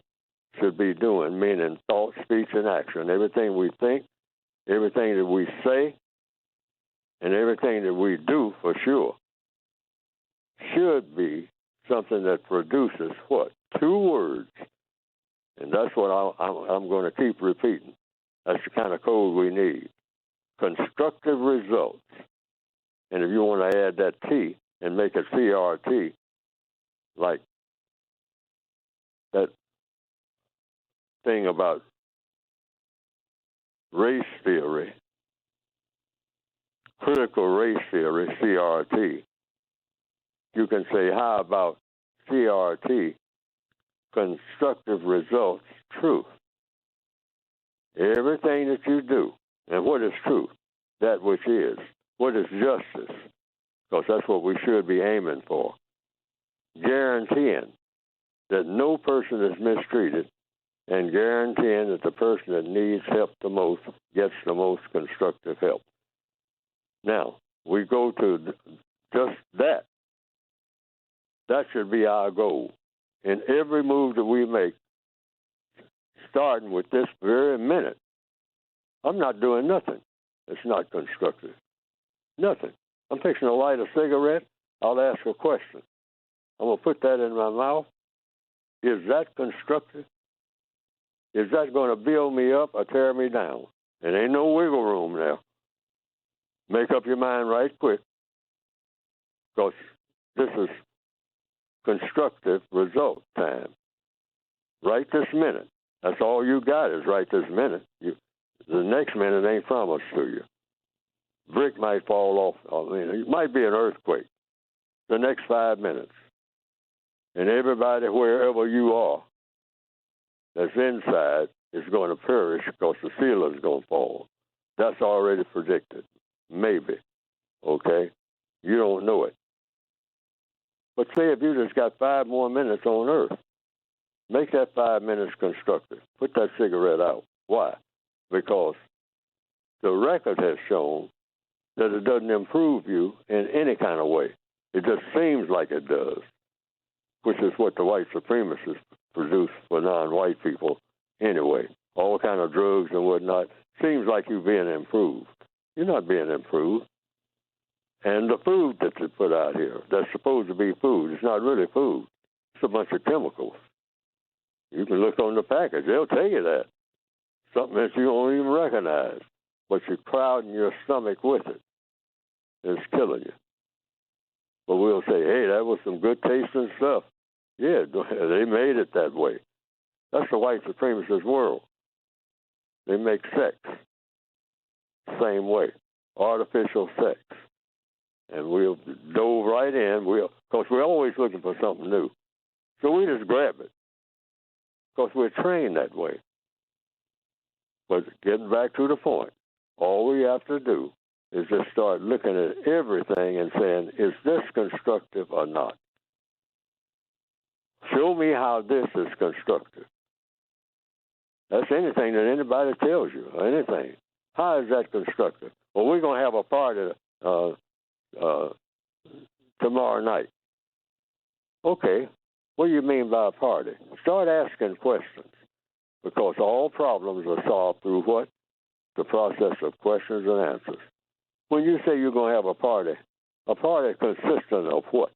should be doing, meaning thought, speech, and action. Everything we think, everything that we say, and everything that we do, for sure, should be something that produces what? 2 words. And that's what I'm going to keep repeating. That's the kind of code we need. Constructive results. And if you want to add that T and make it CRT, like that thing about race theory, critical race theory, CRT, you can say, how about CRT, constructive results, truth? Everything that you do, and what is truth? That which is. What is justice? Because that's what we should be aiming for. Guaranteeing that no person is mistreated, and guaranteeing that the person that needs help the most gets the most constructive help. Now, we go to just that. That should be our goal. In every move that we make, starting with this very minute, I'm not doing nothing. It's not constructive. Nothing. I'm fixing to light a cigarette. I'll ask a question. I'm going to put that in my mouth. Is that constructive? Is that going to build me up or tear me down? And ain't no wiggle room now. Make up your mind right quick, because this is constructive result time. Right this minute. That's all you got is right this minute. The next minute ain't promised to you. Brick might fall off. I mean, it might be an earthquake. The next 5 minutes. And everybody, wherever you are, that's inside is going to perish because the ceiling's going to fall. That's already predicted. Maybe. Okay? You don't know it. But say if you just got 5 more minutes on Earth, make that 5 minutes constructive. Put that cigarette out. Why? Because the record has shown that it doesn't improve you in any kind of way. It just seems like it does, which is what the white supremacists produce for non-white people anyway. All kind of drugs and whatnot. Seems like you're being improved. You're not being improved. And the food that they put out here, that's supposed to be food, it's not really food. It's a bunch of chemicals. You can look on the package. They'll tell you that. Something that you don't even recognize. But you're crowding your stomach with it. It's killing you. But we'll say, hey, that was some good tasting stuff. Yeah, they made it that way. That's the white supremacist world. They make sex same way, artificial sex. And we'll dove right in, because we're always looking for something new. So we just grab it, because we're trained that way. But getting back to the point, all we have to do is just start looking at everything and saying, is this constructive or not? Show me how this is constructive. That's anything that anybody tells you, or anything. How is that constructive? Well, we're going to have a party tomorrow night. Okay, what do you mean by a party? Start asking questions, because all problems are solved through what? The process of questions and answers. When you say you're going to have a party consistent of what?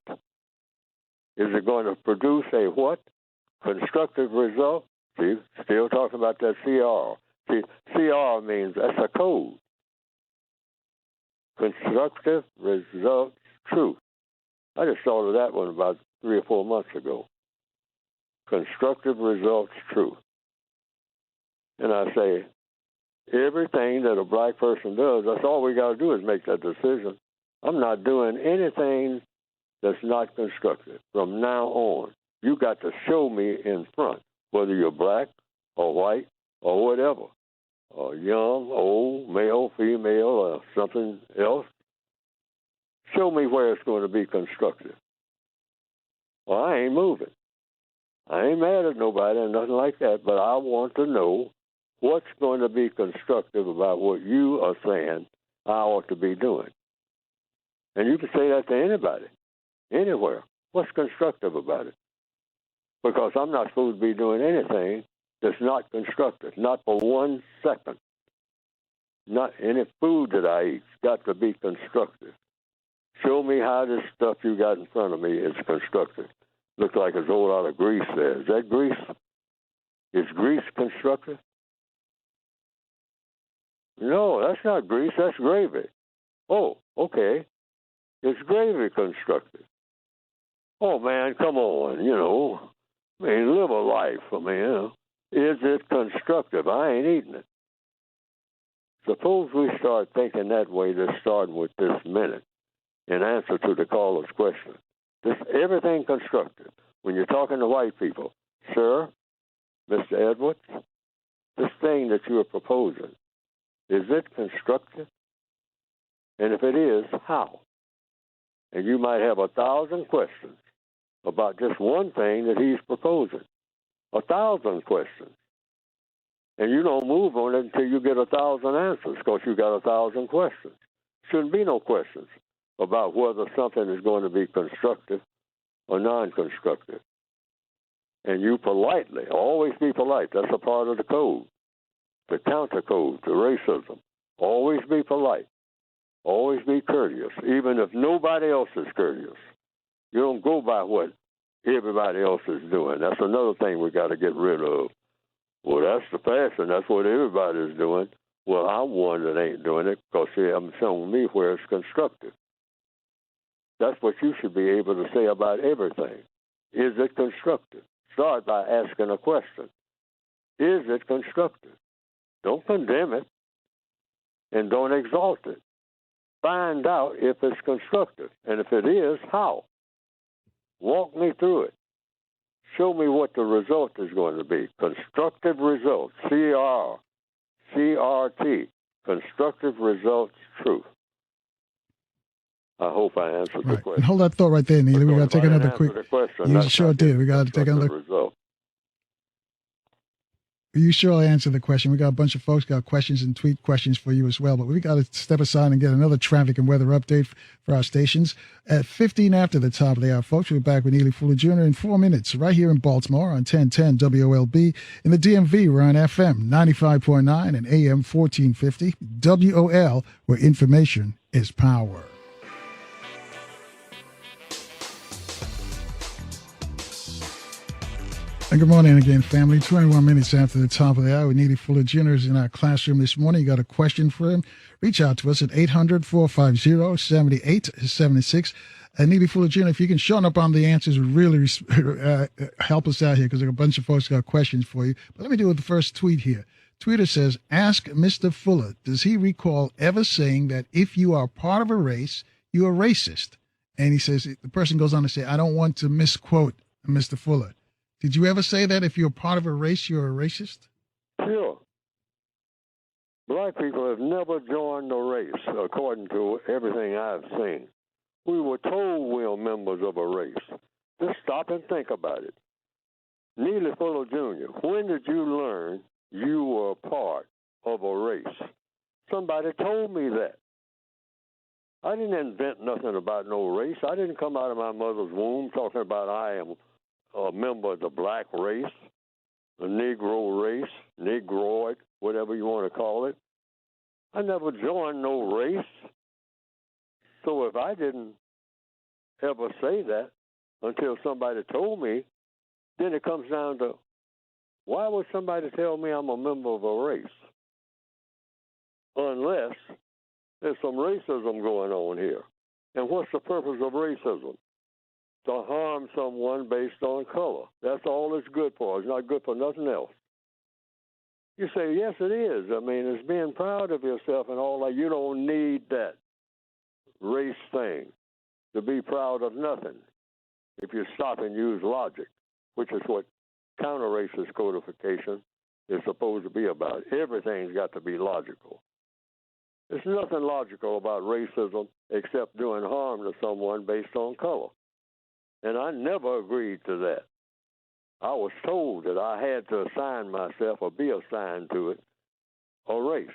Is it going to produce a what? Constructive result? See, still talking about that CR. See, CR means that's a code. Constructive results, truth. I just thought of that one about 3 or 4 months ago. Constructive results, truth. And I say, everything that a black person does, that's all we got to do is make that decision. I'm not doing anything that's not constructive. From now on, you got to show me in front, whether you're black or white or whatever, or young, old, male, female, or something else. Show me where it's going to be constructive. Well, I ain't moving. I ain't mad at nobody or nothing like that, but I want to know what's going to be constructive about what you are saying I ought to be doing. And you can say that to anybody, anywhere. What's constructive about it? Because I'm not supposed to be doing anything that's not constructive, not for 1 second. Not any food that I eat's got to be constructive. Show me how this stuff you got in front of me is constructive. Looks like there's a whole lot of grease there. Is that grease? Is grease constructive? No, that's not grease. That's gravy. Oh, okay. Is gravy constructive? Oh, man, come on, I mean, live a life. I mean, is it constructive? I ain't eating it. Suppose we start thinking that way, just starting with this minute, in answer to the caller's question. This everything constructive. When you're talking to white people, sir, Mr. Edwards, this thing that you are proposing, is it constructive? And if it is, how? And you might have 1,000 questions about just one thing that he's proposing. 1,000 questions. And you don't move on it until you get 1,000 answers because you got 1,000 questions. Shouldn't be no questions about whether something is going to be constructive or non-constructive. And you politely, always be polite. That's a part of the code, the counter code to racism. Always be polite. Always be courteous, even if nobody else is courteous. You don't go by what everybody else is doing. That's another thing we got to get rid of. Well, that's the fashion. That's what everybody's doing. Well, I'm one that ain't doing it because they haven't shown me where it's constructive. That's what you should be able to say about everything. Is it constructive? Start by asking a question. Is it constructive? Don't condemn it and don't exalt it. Find out if it's constructive. And if it is, how? Walk me through it. Show me what the result is going to be. Constructive results. CRT. Constructive results, truth. I hope I answered the question. And hold that thought right there, Neely. We got to take another quick. Question, you sure did. We got to take another. Result. You sure answered the question. We got a bunch of folks got questions and tweet questions for you as well. But we got to step aside and get another traffic and weather update for our stations. At 15 after the top of the hour, folks, we'll be back with Neely Fuller Jr. in 4 minutes right here in Baltimore on 1010 WOLB. In the DMV, we're on FM 95.9 and AM 1450. WOL, where information is power. And good morning again, family. 21 minutes after the top of the hour, Neely Fuller Jr. is in our classroom this morning. You got a question for him? Reach out to us at 800-450-7876. And Neely Fuller Jr., if you can show up on the answers, would really help us out here because there are a bunch of folks got questions for you. But let me do with the first tweet here. Tweeter says, ask Mr. Fuller, does he recall ever saying that if you are part of a race, you are racist? And he says, the person goes on to say, I don't want to misquote Mr. Fuller. Did you ever say that if you're part of a race, you're a racist? Sure. Black people have never joined a race, according to everything I've seen. We were told we are members of a race. Just stop and think about it. Neely Fuller Jr., when did you learn you were part of a race? Somebody told me that. I didn't invent nothing about no race. I didn't come out of my mother's womb talking about I am a member of the black race, the Negro race, Negroid, whatever you want to call it. I never joined no race. So if I didn't ever say that until somebody told me, then it comes down to, why would somebody tell me I'm a member of a race? Unless there's some racism going on here. And what's the purpose of racism? To harm someone based on color. That's all it's good for. It's not good for nothing else. You say, yes, it is. I mean, it's being proud of yourself and all that. You don't need that race thing to be proud of nothing if you stop and use logic, which is what counter-racist codification is supposed to be about. Everything's got to be logical. There's nothing logical about racism except doing harm to someone based on color. And I never agreed to that. I was told that I had to assign myself or be assigned to it, a race.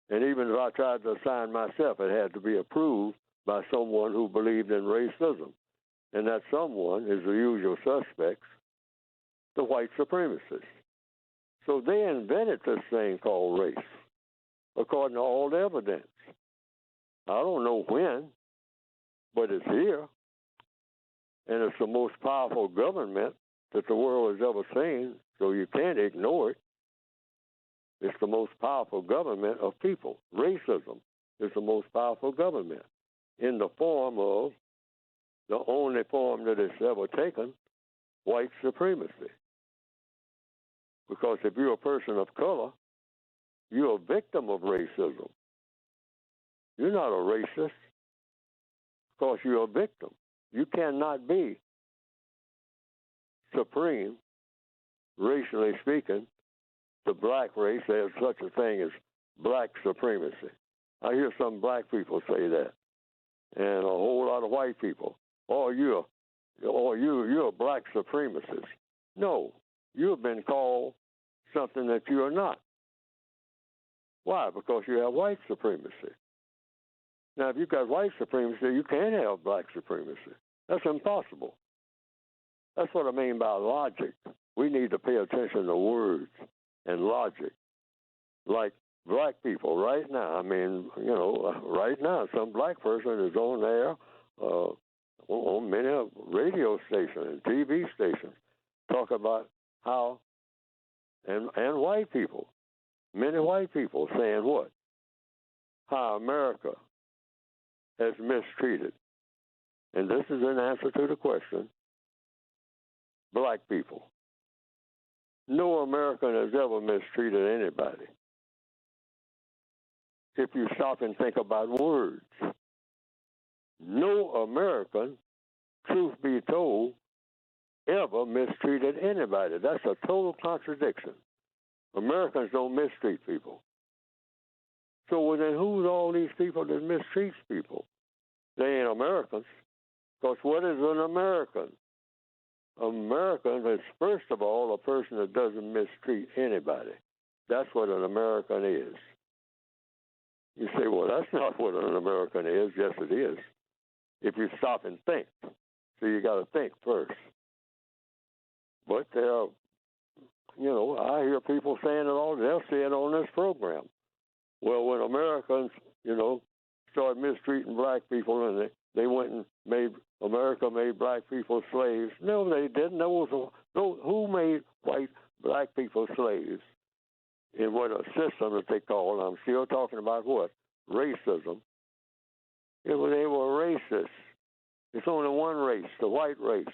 And even if I tried to assign myself, it had to be approved by someone who believed in racism. And that someone is the usual suspects, the white supremacists. So they invented this thing called race, according to all the evidence. I don't know when, but it's here. And it's the most powerful government that the world has ever seen, so you can't ignore it. It's the most powerful government of people. Racism is the most powerful government in the form of the only form that it's ever taken, white supremacy. Because if you're a person of color, you're a victim of racism. You're not a racist because you're a victim. You cannot be supreme, racially speaking. The black race, there's such a thing as black supremacy. I hear some black people say that, and a whole lot of white people. You're a black supremacist. No, you have been called something that you are not. Why? Because you have white supremacy. Now, if you've got white supremacy, you can't have black supremacy. That's impossible. That's what I mean by logic. We need to pay attention to words and logic. Like black people right now, right now, some black person is on there on many radio stations and TV stations talk about how, and white people, many white people saying what? How America has mistreated. And this is an answer to the question, black people. No American has ever mistreated anybody. If you stop and think about words, no American, truth be told, ever mistreated anybody. That's a total contradiction. Americans don't mistreat people. So then who's all these people that mistreats people? They ain't Americans. Because what is an American? American is, first of all, a person that doesn't mistreat anybody. That's what an American is. You say, well, that's not what an American is. Yes, it is. If you stop and think. So you got to think first. But there are, I hear people saying it all. They'll say it on this program. Well, when Americans, started mistreating black people and they went and America made black people slaves. No, they didn't. Who made black people slaves? In what a system that they call, I'm still talking about what? Racism. They were racist. It's only one race, the white race.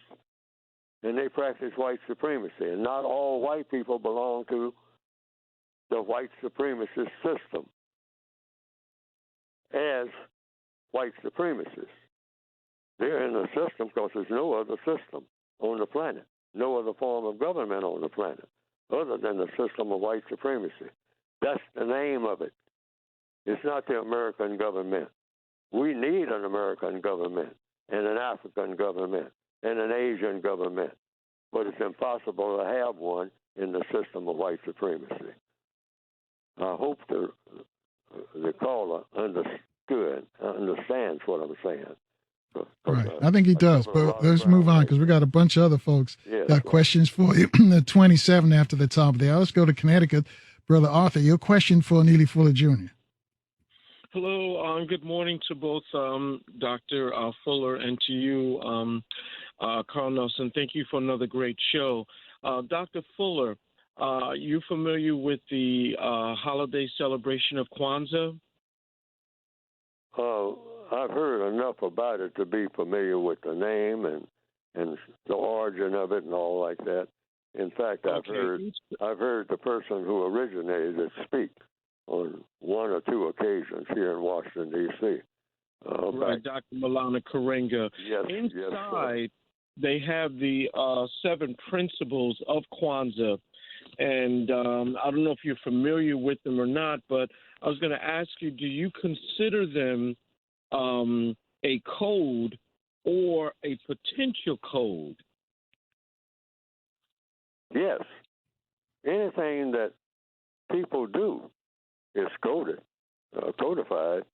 And they practice white supremacy. And not all white people belong to the white supremacist system as white supremacists. They're in the system because there's no other system on the planet, no other form of government on the planet other than the system of white supremacy. That's the name of it. It's not the American government. We need an American government and an African government and an Asian government, but it's impossible to have one in the system of white supremacy. I hope the caller understands what I'm saying. Right. I think he does, but let's move on because we got a bunch of other folks got questions for you. 27 after the top of the hour. Let's go to Connecticut. Brother Arthur, your question for Neely Fuller Jr. Hello. Good morning to both Dr. Fuller and to you, Carl Nelson. Thank you for another great show. Dr. Fuller, are you familiar with the holiday celebration of Kwanzaa? I've heard enough about it to be familiar with the name and the origin of it and all like that. In fact, I've heard the person who originated it speak on one or two occasions here in Washington, D.C. Right, Dr. Malana Karenga. Yes, Inside, they have the 7 principles of Kwanzaa. And I don't know if you're familiar with them or not, but I was going to ask you, do you consider them a code or a potential code? Yes. Anything that people do is codified,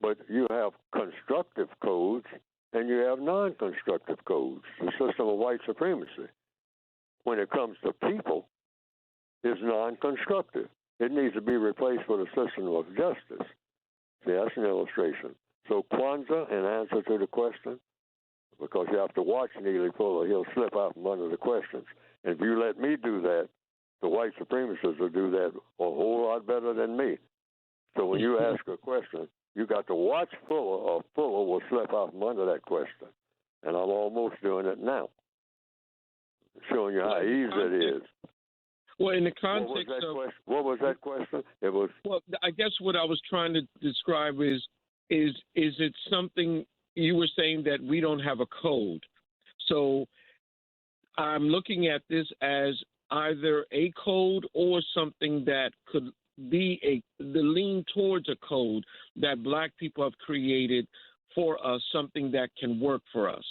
but you have constructive codes and you have non-constructive codes, the system of white supremacy. When it comes to people, is non-constructive. It needs to be replaced with a system of justice. See, that's an illustration. So Kwanzaa, in answer to the question, because you have to watch Neely Fuller, he'll slip out from under the questions. And if you let me do that, the white supremacists will do that a whole lot better than me. So when you ask a question, you got to watch Fuller, or Fuller will slip out from under that question. And I'm almost doing it now, showing you how easy it is. Well, in the context what was that question? It was. Well, I guess what I was trying to describe is it something you were saying that we don't have a code? So I'm looking at this as either a code or something that could be the lean towards a code that black people have created for us, something that can work for us.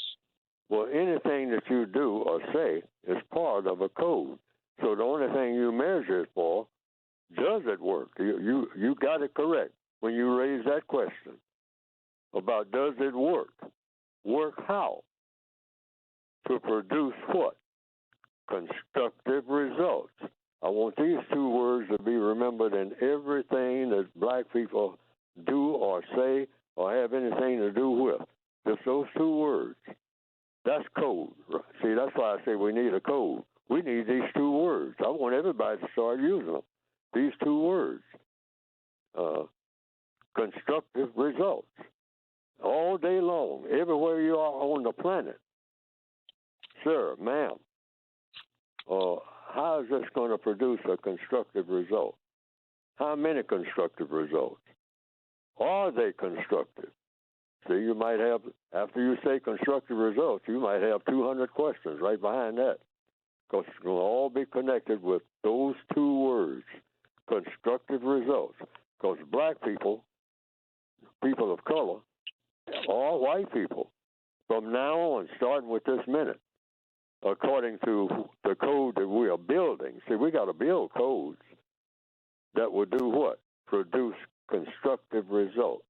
Well, anything that you do or say is part of a code. So the only thing you measure it for, does it work? You got it correct when you raise that question about does it work? Work how? To produce what? Constructive results. I want these two words to be remembered in everything that black people do or say or have anything to do with. Just those two words. That's code. See, that's why I say we need a code. We need these two words. I want everybody to start using them. These two words. Constructive results. All day long, everywhere you are on the planet. Sir, ma'am, how is this going to produce a constructive result? How many constructive results? Are they constructive? See, you might have, after you say constructive results, you might have 200 questions right behind that, because it's going to all be connected with those two words, constructive results. Because black people, people of color, all white people, from now on, starting with this minute, according to the code that we are building. See, we got to build codes that will do what? Produce constructive results.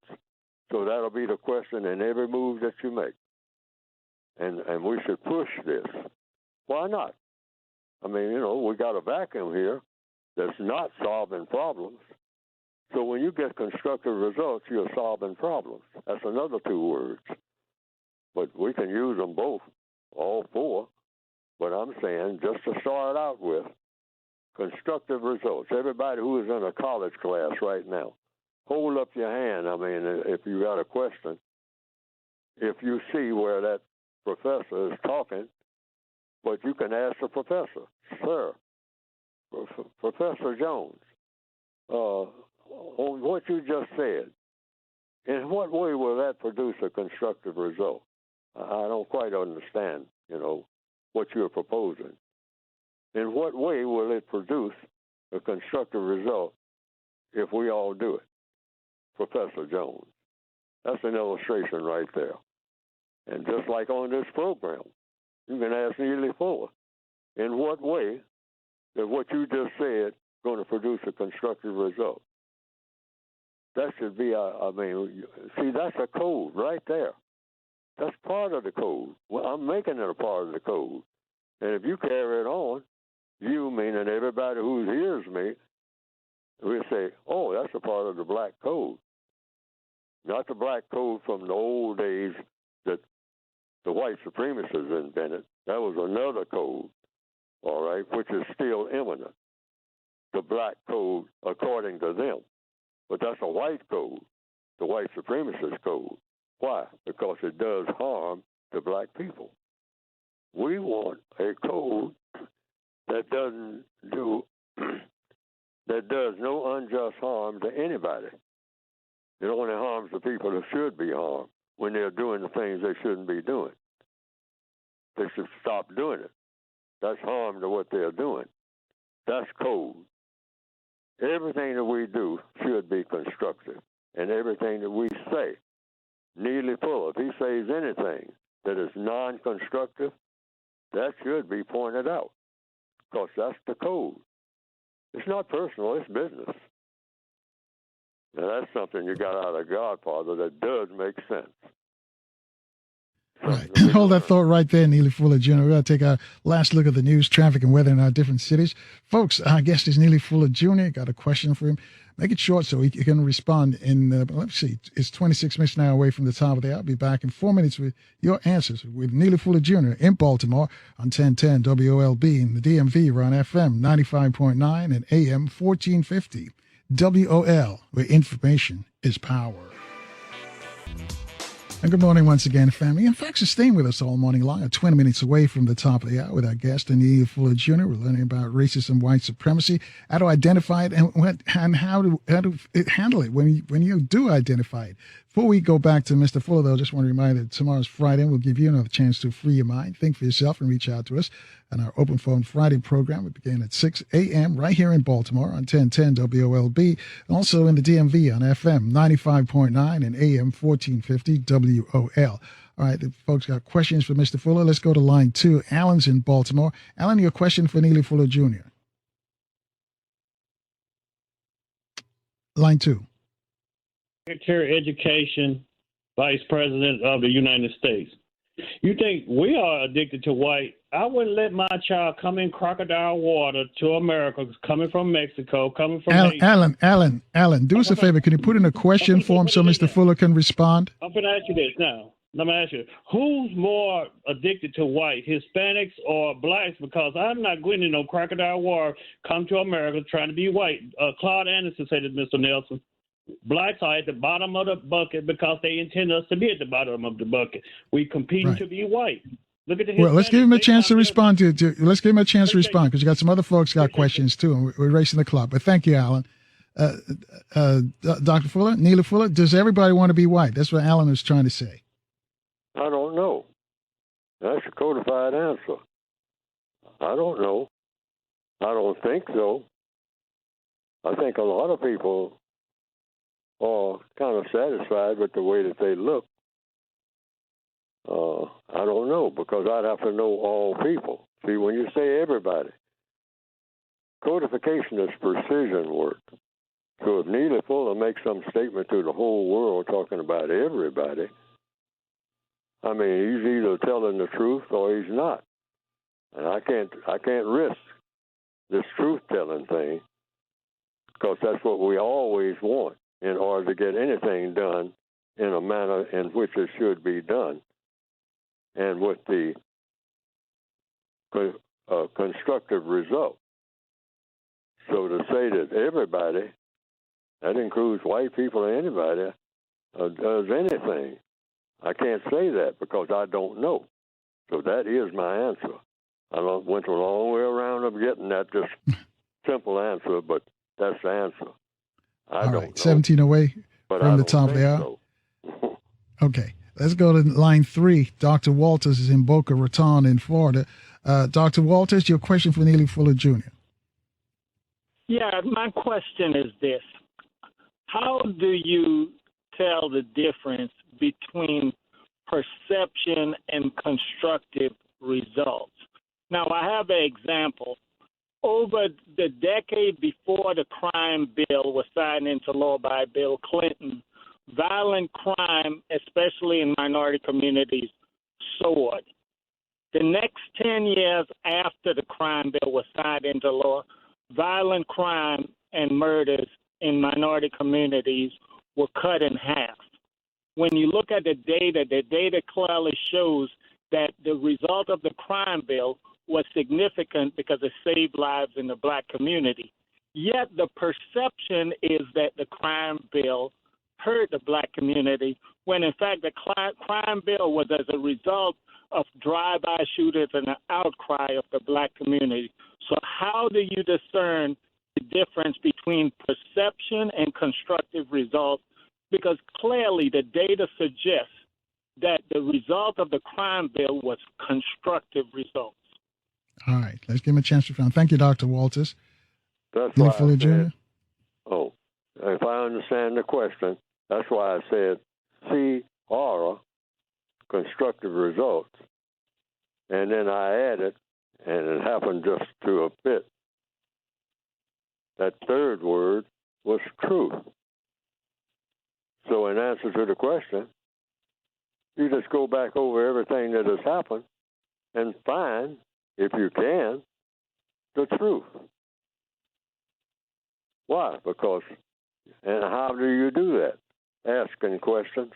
So that'll be the question in every move that you make. And we should push this. Why not? I mean, we got a vacuum here that's not solving problems. So when you get constructive results, you're solving problems. That's another two words. But we can use them both, all four. But I'm saying, just to start out with, constructive results. Everybody who is in a college class right now, hold up your hand. I mean, if you got a question, if you see where that professor is talking, but you can ask the professor, sir, Professor Jones, on what you just said, in what way will that produce a constructive result? I don't quite understand, what you're proposing. In what way will it produce a constructive result if we all do it? Professor Jones. That's an illustration right there. And just like on this program, you can ask Neely Fuller, in what way is what you just said going to produce a constructive result? That should be, see, that's a code right there. That's part of the code. Well, I'm making it a part of the code. And if you carry it on, you, meaning everybody who hears me, will say, oh, that's a part of the black code. Not the black code from the old days that the white supremacists invented. That was another code, all right, which is still imminent. The black code according to them. But that's a white code, the white supremacist code. Why? Because it does harm to black people. We want a code that doesn't do, that does no unjust harm to anybody. It only harms the people that should be harmed when they're doing the things they shouldn't be doing. They should stop doing it. That's harm to what they're doing. That's code. Everything that we do should be constructive. And everything that we say, Neely Fuller, if he says anything that is non-constructive, that should be pointed out, because that's the code. It's not personal, it's business. Now, that's something you got out of Godfather that does make sense. Right. Hold that thought right there, Neely Fuller Jr. We're going to take our last look at the news, traffic, and weather in our different cities. Folks, our guest is Neely Fuller Jr. Got a question for him. Make it short so he can respond in, let's see, it's 26 minutes now away from the top of the hour. I'll be back in 4 minutes with your answers with Neely Fuller Jr. in Baltimore on 1010 WOLB, in the DMV. We're on FM 95.9 and AM 1450. WOL, where information is power. And good morning once again, family. And thanks for staying with us all morning long. At 20 minutes away from the top of the hour with our guest, Neely Fuller Jr. We're learning about racism, white supremacy, how to identify it, and how to handle it when you do identify it. Before we go back to Mr. Fuller, though, I just want to remind you that tomorrow's Friday. We'll give you another chance to free your mind, think for yourself, and reach out to us. And our Open Phone Friday program will begin at 6 a.m. right here in Baltimore on 1010 WOLB, and also in the DMV on FM 95.9 and AM 1450 WOL. All right, the folks got questions for Mr. Fuller. Let's go to line 2. Alan's in Baltimore. Alan, your question for Neely Fuller Jr. Line 2. Secretary of Education, Vice President of the United States. You think we are addicted to white? I wouldn't let my child come in crocodile water to America, coming from Mexico, coming from Haiti. Alan, do us a favor. Can you put in a question for him so Mr. Fuller can respond? I'm going to ask you this now. Let me ask you, who's more addicted to white, Hispanics or blacks? Because I'm not going to no crocodile water, come to America trying to be white. Claude Anderson said it, Mr. Nelson. Blacks are at the bottom of the bucket because they intend us to be at the bottom of the bucket. We competing to be white. Look at the well, let's give him a chance to respond let's give him a chance to respond because you got some other folks got questions too, and we're racing the clock. But thank you, Alan. Dr. Fuller, Neely Fuller, does everybody want to be white? That's what Alan was trying to say. I don't know. That's a codified answer. I don't know. I don't think so. I think a lot of people are kind of satisfied with the way that they look. I don't know, because I'd have to know all people. See, when you say everybody, codification is precision work. So if Neely Fuller makes some statement to the whole world talking about everybody, I mean, he's either telling the truth or he's not. And I can't risk this truth-telling thing, because that's what we always want in order to get anything done in a manner in which it should be done, and with the constructive result. So to say that everybody, that includes white people or anybody, does anything, I can't say that because I don't know. So that is my answer. I went a long way around of getting that just simple answer, but that's the answer. I don't know. 17 away from the top of the hour. So. Okay, let's go to line 3. Dr. Walters is in Boca Raton in Florida. Dr. Walters, your question for Neely Fuller Jr. Yeah, my question is this. How do you tell the difference between perception and constructive results? Now, I have an example. Over the decade before the crime bill was signed into law by Bill Clinton, violent crime, especially in minority communities, soared. The next 10 years after the crime bill was signed into law, violent crime and murders in minority communities were cut in half. When you look at the data clearly shows that the result of the crime bill was significant because it saved lives in the black community. Yet the perception is that the crime bill hurt the black community, when in fact the crime bill was as a result of drive-by shooters and an outcry of the black community. So how do you discern the difference between perception and constructive results? Because clearly the data suggests that the result of the crime bill was constructive results. All right, let's give him a chance to respond. Thank you, Dr. Walters. That's Neely why Fuller I said, Jr. oh, if I understand the question, that's why I said CR, constructive results. And then I added, and it happened just to a bit, that third word was truth. So in answer to the question, You just go back over everything that has happened and find, if you can, the truth. Why? Because, and how do you do that? Asking questions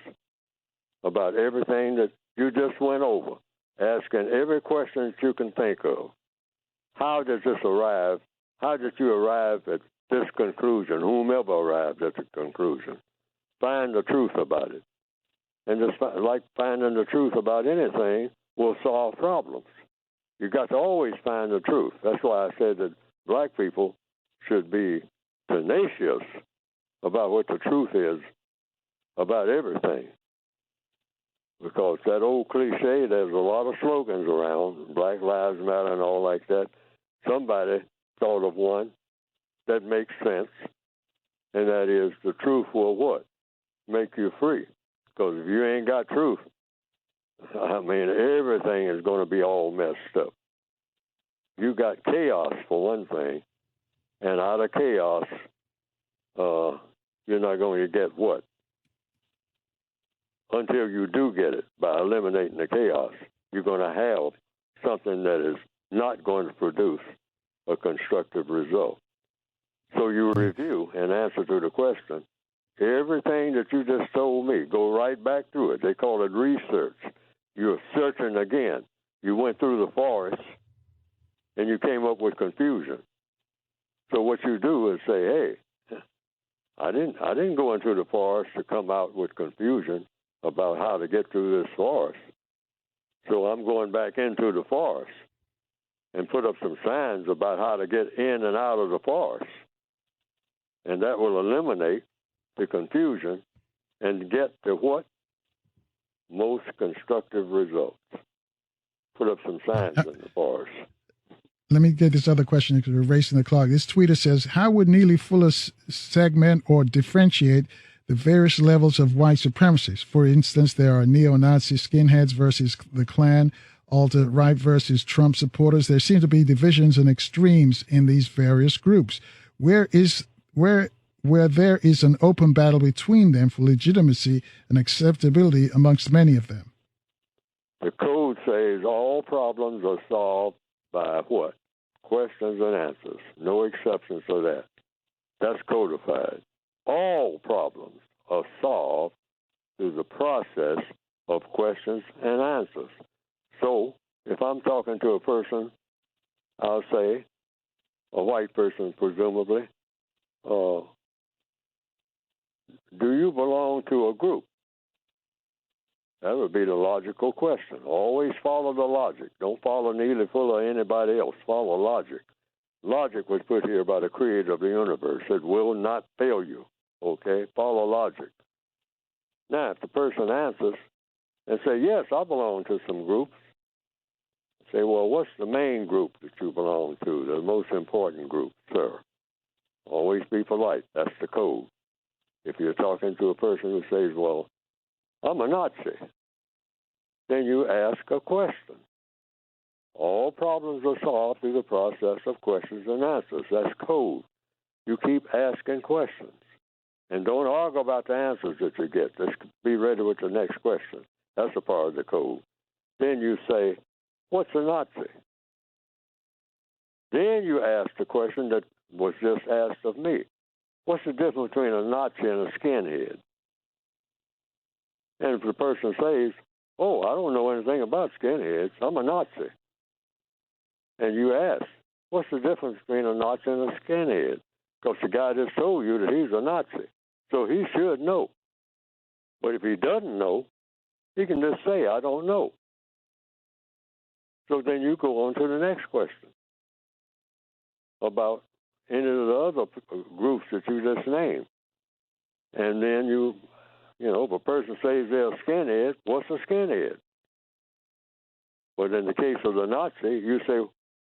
about everything that you just went over. Asking every question that you can think of. How did this arrive? How did you arrive at this conclusion? Whomever arrived at the conclusion. Find the truth about it. And just like finding the truth about anything will solve problems. You got to always find the truth. That's why I said that black people should be tenacious about what the truth is about everything. Because that old cliche, there's a lot of slogans around, Black Lives Matter and all like that. Somebody thought of one that makes sense, and that is the truth will what? Make you free. Because if you ain't got truth, I mean, everything is going to be all messed up. You got chaos for one thing, and out of chaos, you're not going to get what? Until you do get it, by eliminating the chaos, you're going to have something that is not going to produce a constructive result. So you review and answer to the question, everything that you just told me, go right back through it. They call it research. You're searching again. You went through the forest, and you came up with confusion. So what you do is say, hey, I didn't go into the forest to come out with confusion about how to get through this forest. So I'm going back into the forest and put up some signs about how to get in and out of the forest. And that will eliminate the confusion and get to what? Most constructive results. Put up some signs in the forest. Let me get this other question because we're racing the clock. This tweeter says, how would Neely Fuller segment or differentiate the various levels of white supremacists? For instance, there are neo-Nazi skinheads versus the Klan, alt-right versus Trump supporters. There seem to be divisions and extremes in these various groups. Where there is an open battle between them for legitimacy and acceptability amongst many of them. The code says all problems are solved by what? Questions and answers. No exceptions to that. That's codified. All problems are solved through the process of questions and answers. So, if I'm talking to a person, I'll say, a white person presumably, do you belong to a group? That would be the logical question. Always follow the logic. Don't follow Neely Fuller or anybody else. Follow logic. Logic was put here by the creator of the universe. It will not fail you. Okay? Follow logic. Now, if the person answers and say, yes, I belong to some groups, say, well, what's the main group that you belong to, the most important group, sir? Always be polite. That's the code. If you're talking to a person who says, well, I'm a Nazi, then you ask a question. All problems are solved through the process of questions and answers. That's code. You keep asking questions. And don't argue about the answers that you get. Just be ready with the next question. That's a part of the code. Then you say, what's a Nazi? Then you ask the question that was just asked of me. What's the difference between a Nazi and a skinhead? And if the person says, oh, I don't know anything about skinheads, I'm a Nazi. And you ask, what's the difference between a Nazi and a skinhead? Because the guy just told you that he's a Nazi. So he should know. But if he doesn't know, he can just say, I don't know. So then you go on to the next question about any of the other groups that you just named. And then you know, if a person says they're a skinhead, what's a skinhead? But in the case of the Nazi, you say,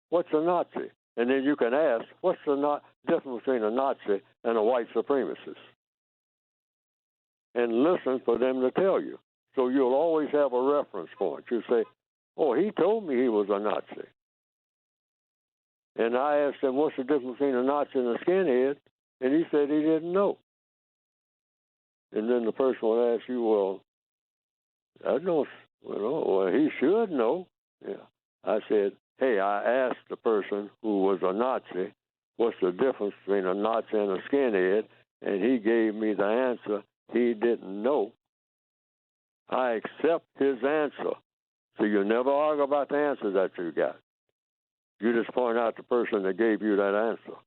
what's a Nazi? And then you can ask, what's the difference between a Nazi and a white supremacist? And listen for them to tell you. So you'll always have a reference point. You say, oh, he told me he was a Nazi. And I asked him, what's the difference between a Nazi and a skinhead? And he said he didn't know. And then the person will ask you, well, I know, well, he should know. Yeah. I said, hey, I asked the person who was a Nazi, what's the difference between a Nazi and a skinhead? And he gave me the answer he didn't know. I accept his answer. So you never argue about the answer that you got. You just point out the person that gave you that answer.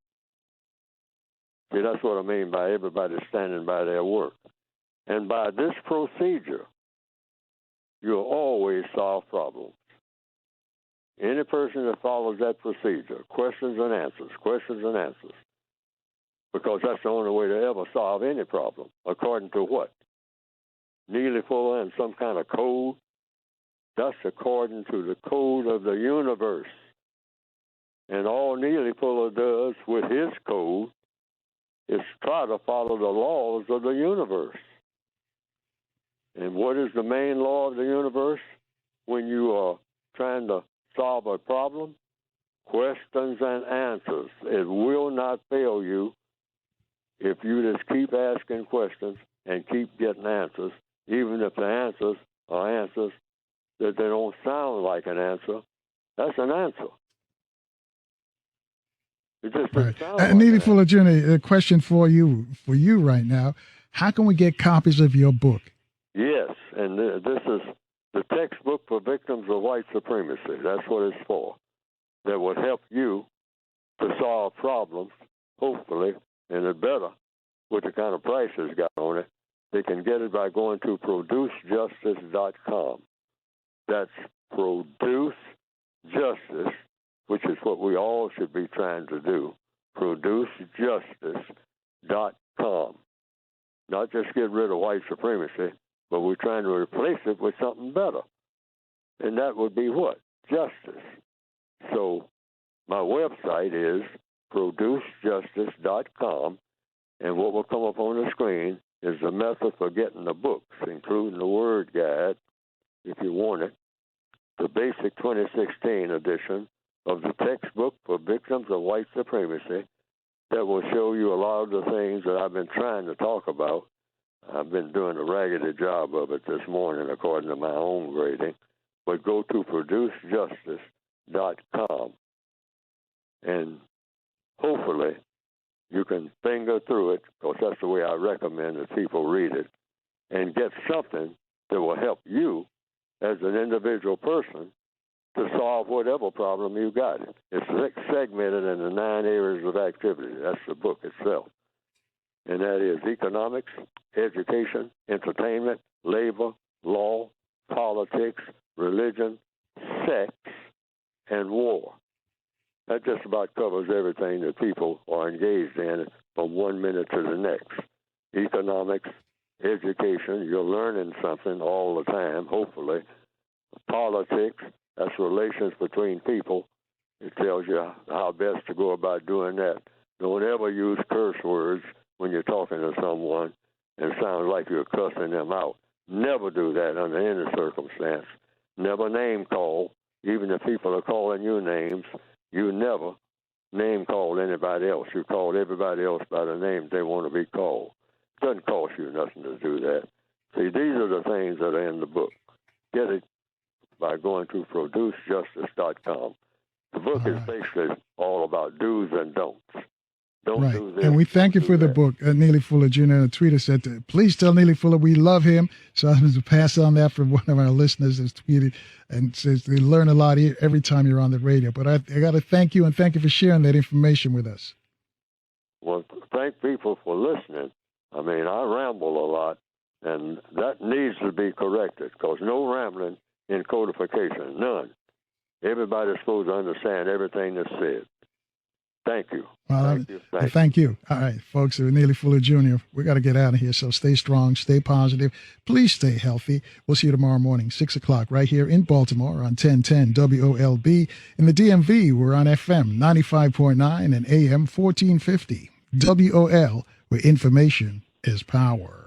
See, that's what I mean by everybody standing by their work. And by this procedure, you'll always solve problems. Any person that follows that procedure, questions and answers, because that's the only way to ever solve any problem, according to what? Neely Fuller and some kind of code? That's according to the code of the universe. And all Neely Fuller does with his code is try to follow the laws of the universe. And what is the main law of the universe when you are trying to solve a problem? Questions and answers. It will not fail you if you just keep asking questions and keep getting answers, even if the answers are answers that they don't sound like an answer. That's an answer. It just doesn't sound like Neely an Fuller Jr., a question for you right now. How can we get copies of your book? Yes, and this is the textbook for victims of white supremacy. That's what it's for. That would help you to solve problems, hopefully, and it better with the kind of price it's got on it. They can get it by going to producejustice.com. That's produce justice, which is what we all should be trying to do. Producejustice.com. Not just get rid of white supremacy, but we're trying to replace it with something better. And that would be what? Justice. So my website is producejustice.com, and what will come up on the screen is the method for getting the books, including the word guide, if you want it, the basic 2016 edition of the textbook for victims of white supremacy that will show you a lot of the things that I've been trying to talk about. I've been doing a raggedy job of it this morning, according to my own grading. But go to producejustice.com, and hopefully you can finger through it, because that's the way I recommend that people read it, and get something that will help you as an individual person to solve whatever problem you got. It's segmented into 9 areas of activity. That's the book itself. And that is economics, education, entertainment, labor, law, politics, religion, sex, and war. That just about covers everything that people are engaged in from one minute to the next. Economics, education, you're learning something all the time, hopefully. Politics, that's relations between people. It tells you how best to go about doing that. Don't ever use curse words when you're talking to someone and it sounds like you're cussing them out. Never do that under any circumstance. Never name call. Even if people are calling you names, you never name call anybody else. You call everybody else by the name they want to be called. It doesn't cost you nothing to do that. See, these are the things that are in the book. Get it by going to producejustice.com. The book is basically all about do's and don'ts. Don't do this. And we thank you for the book. Neely Fuller Jr. A tweeter said, please tell Neely Fuller we love him. So I'm going to pass on that from one of our listeners that's tweeted and says they learn a lot every time you're on the radio. But I got to thank you, and thank you for sharing that information with us. Well, thank people for listening. I mean, I ramble a lot, and that needs to be corrected, because no rambling in codification, none. Everybody's supposed to understand everything that's said. Thank you. Well, thank you. All right, folks, Neely Fuller Jr., we got to get out of here. So stay strong, stay positive. Please stay healthy. We'll see you tomorrow morning, 6 o'clock, right here in Baltimore on 1010 WOLB. In the DMV, we're on FM 95.9 and AM 1450. WOL, where information is power.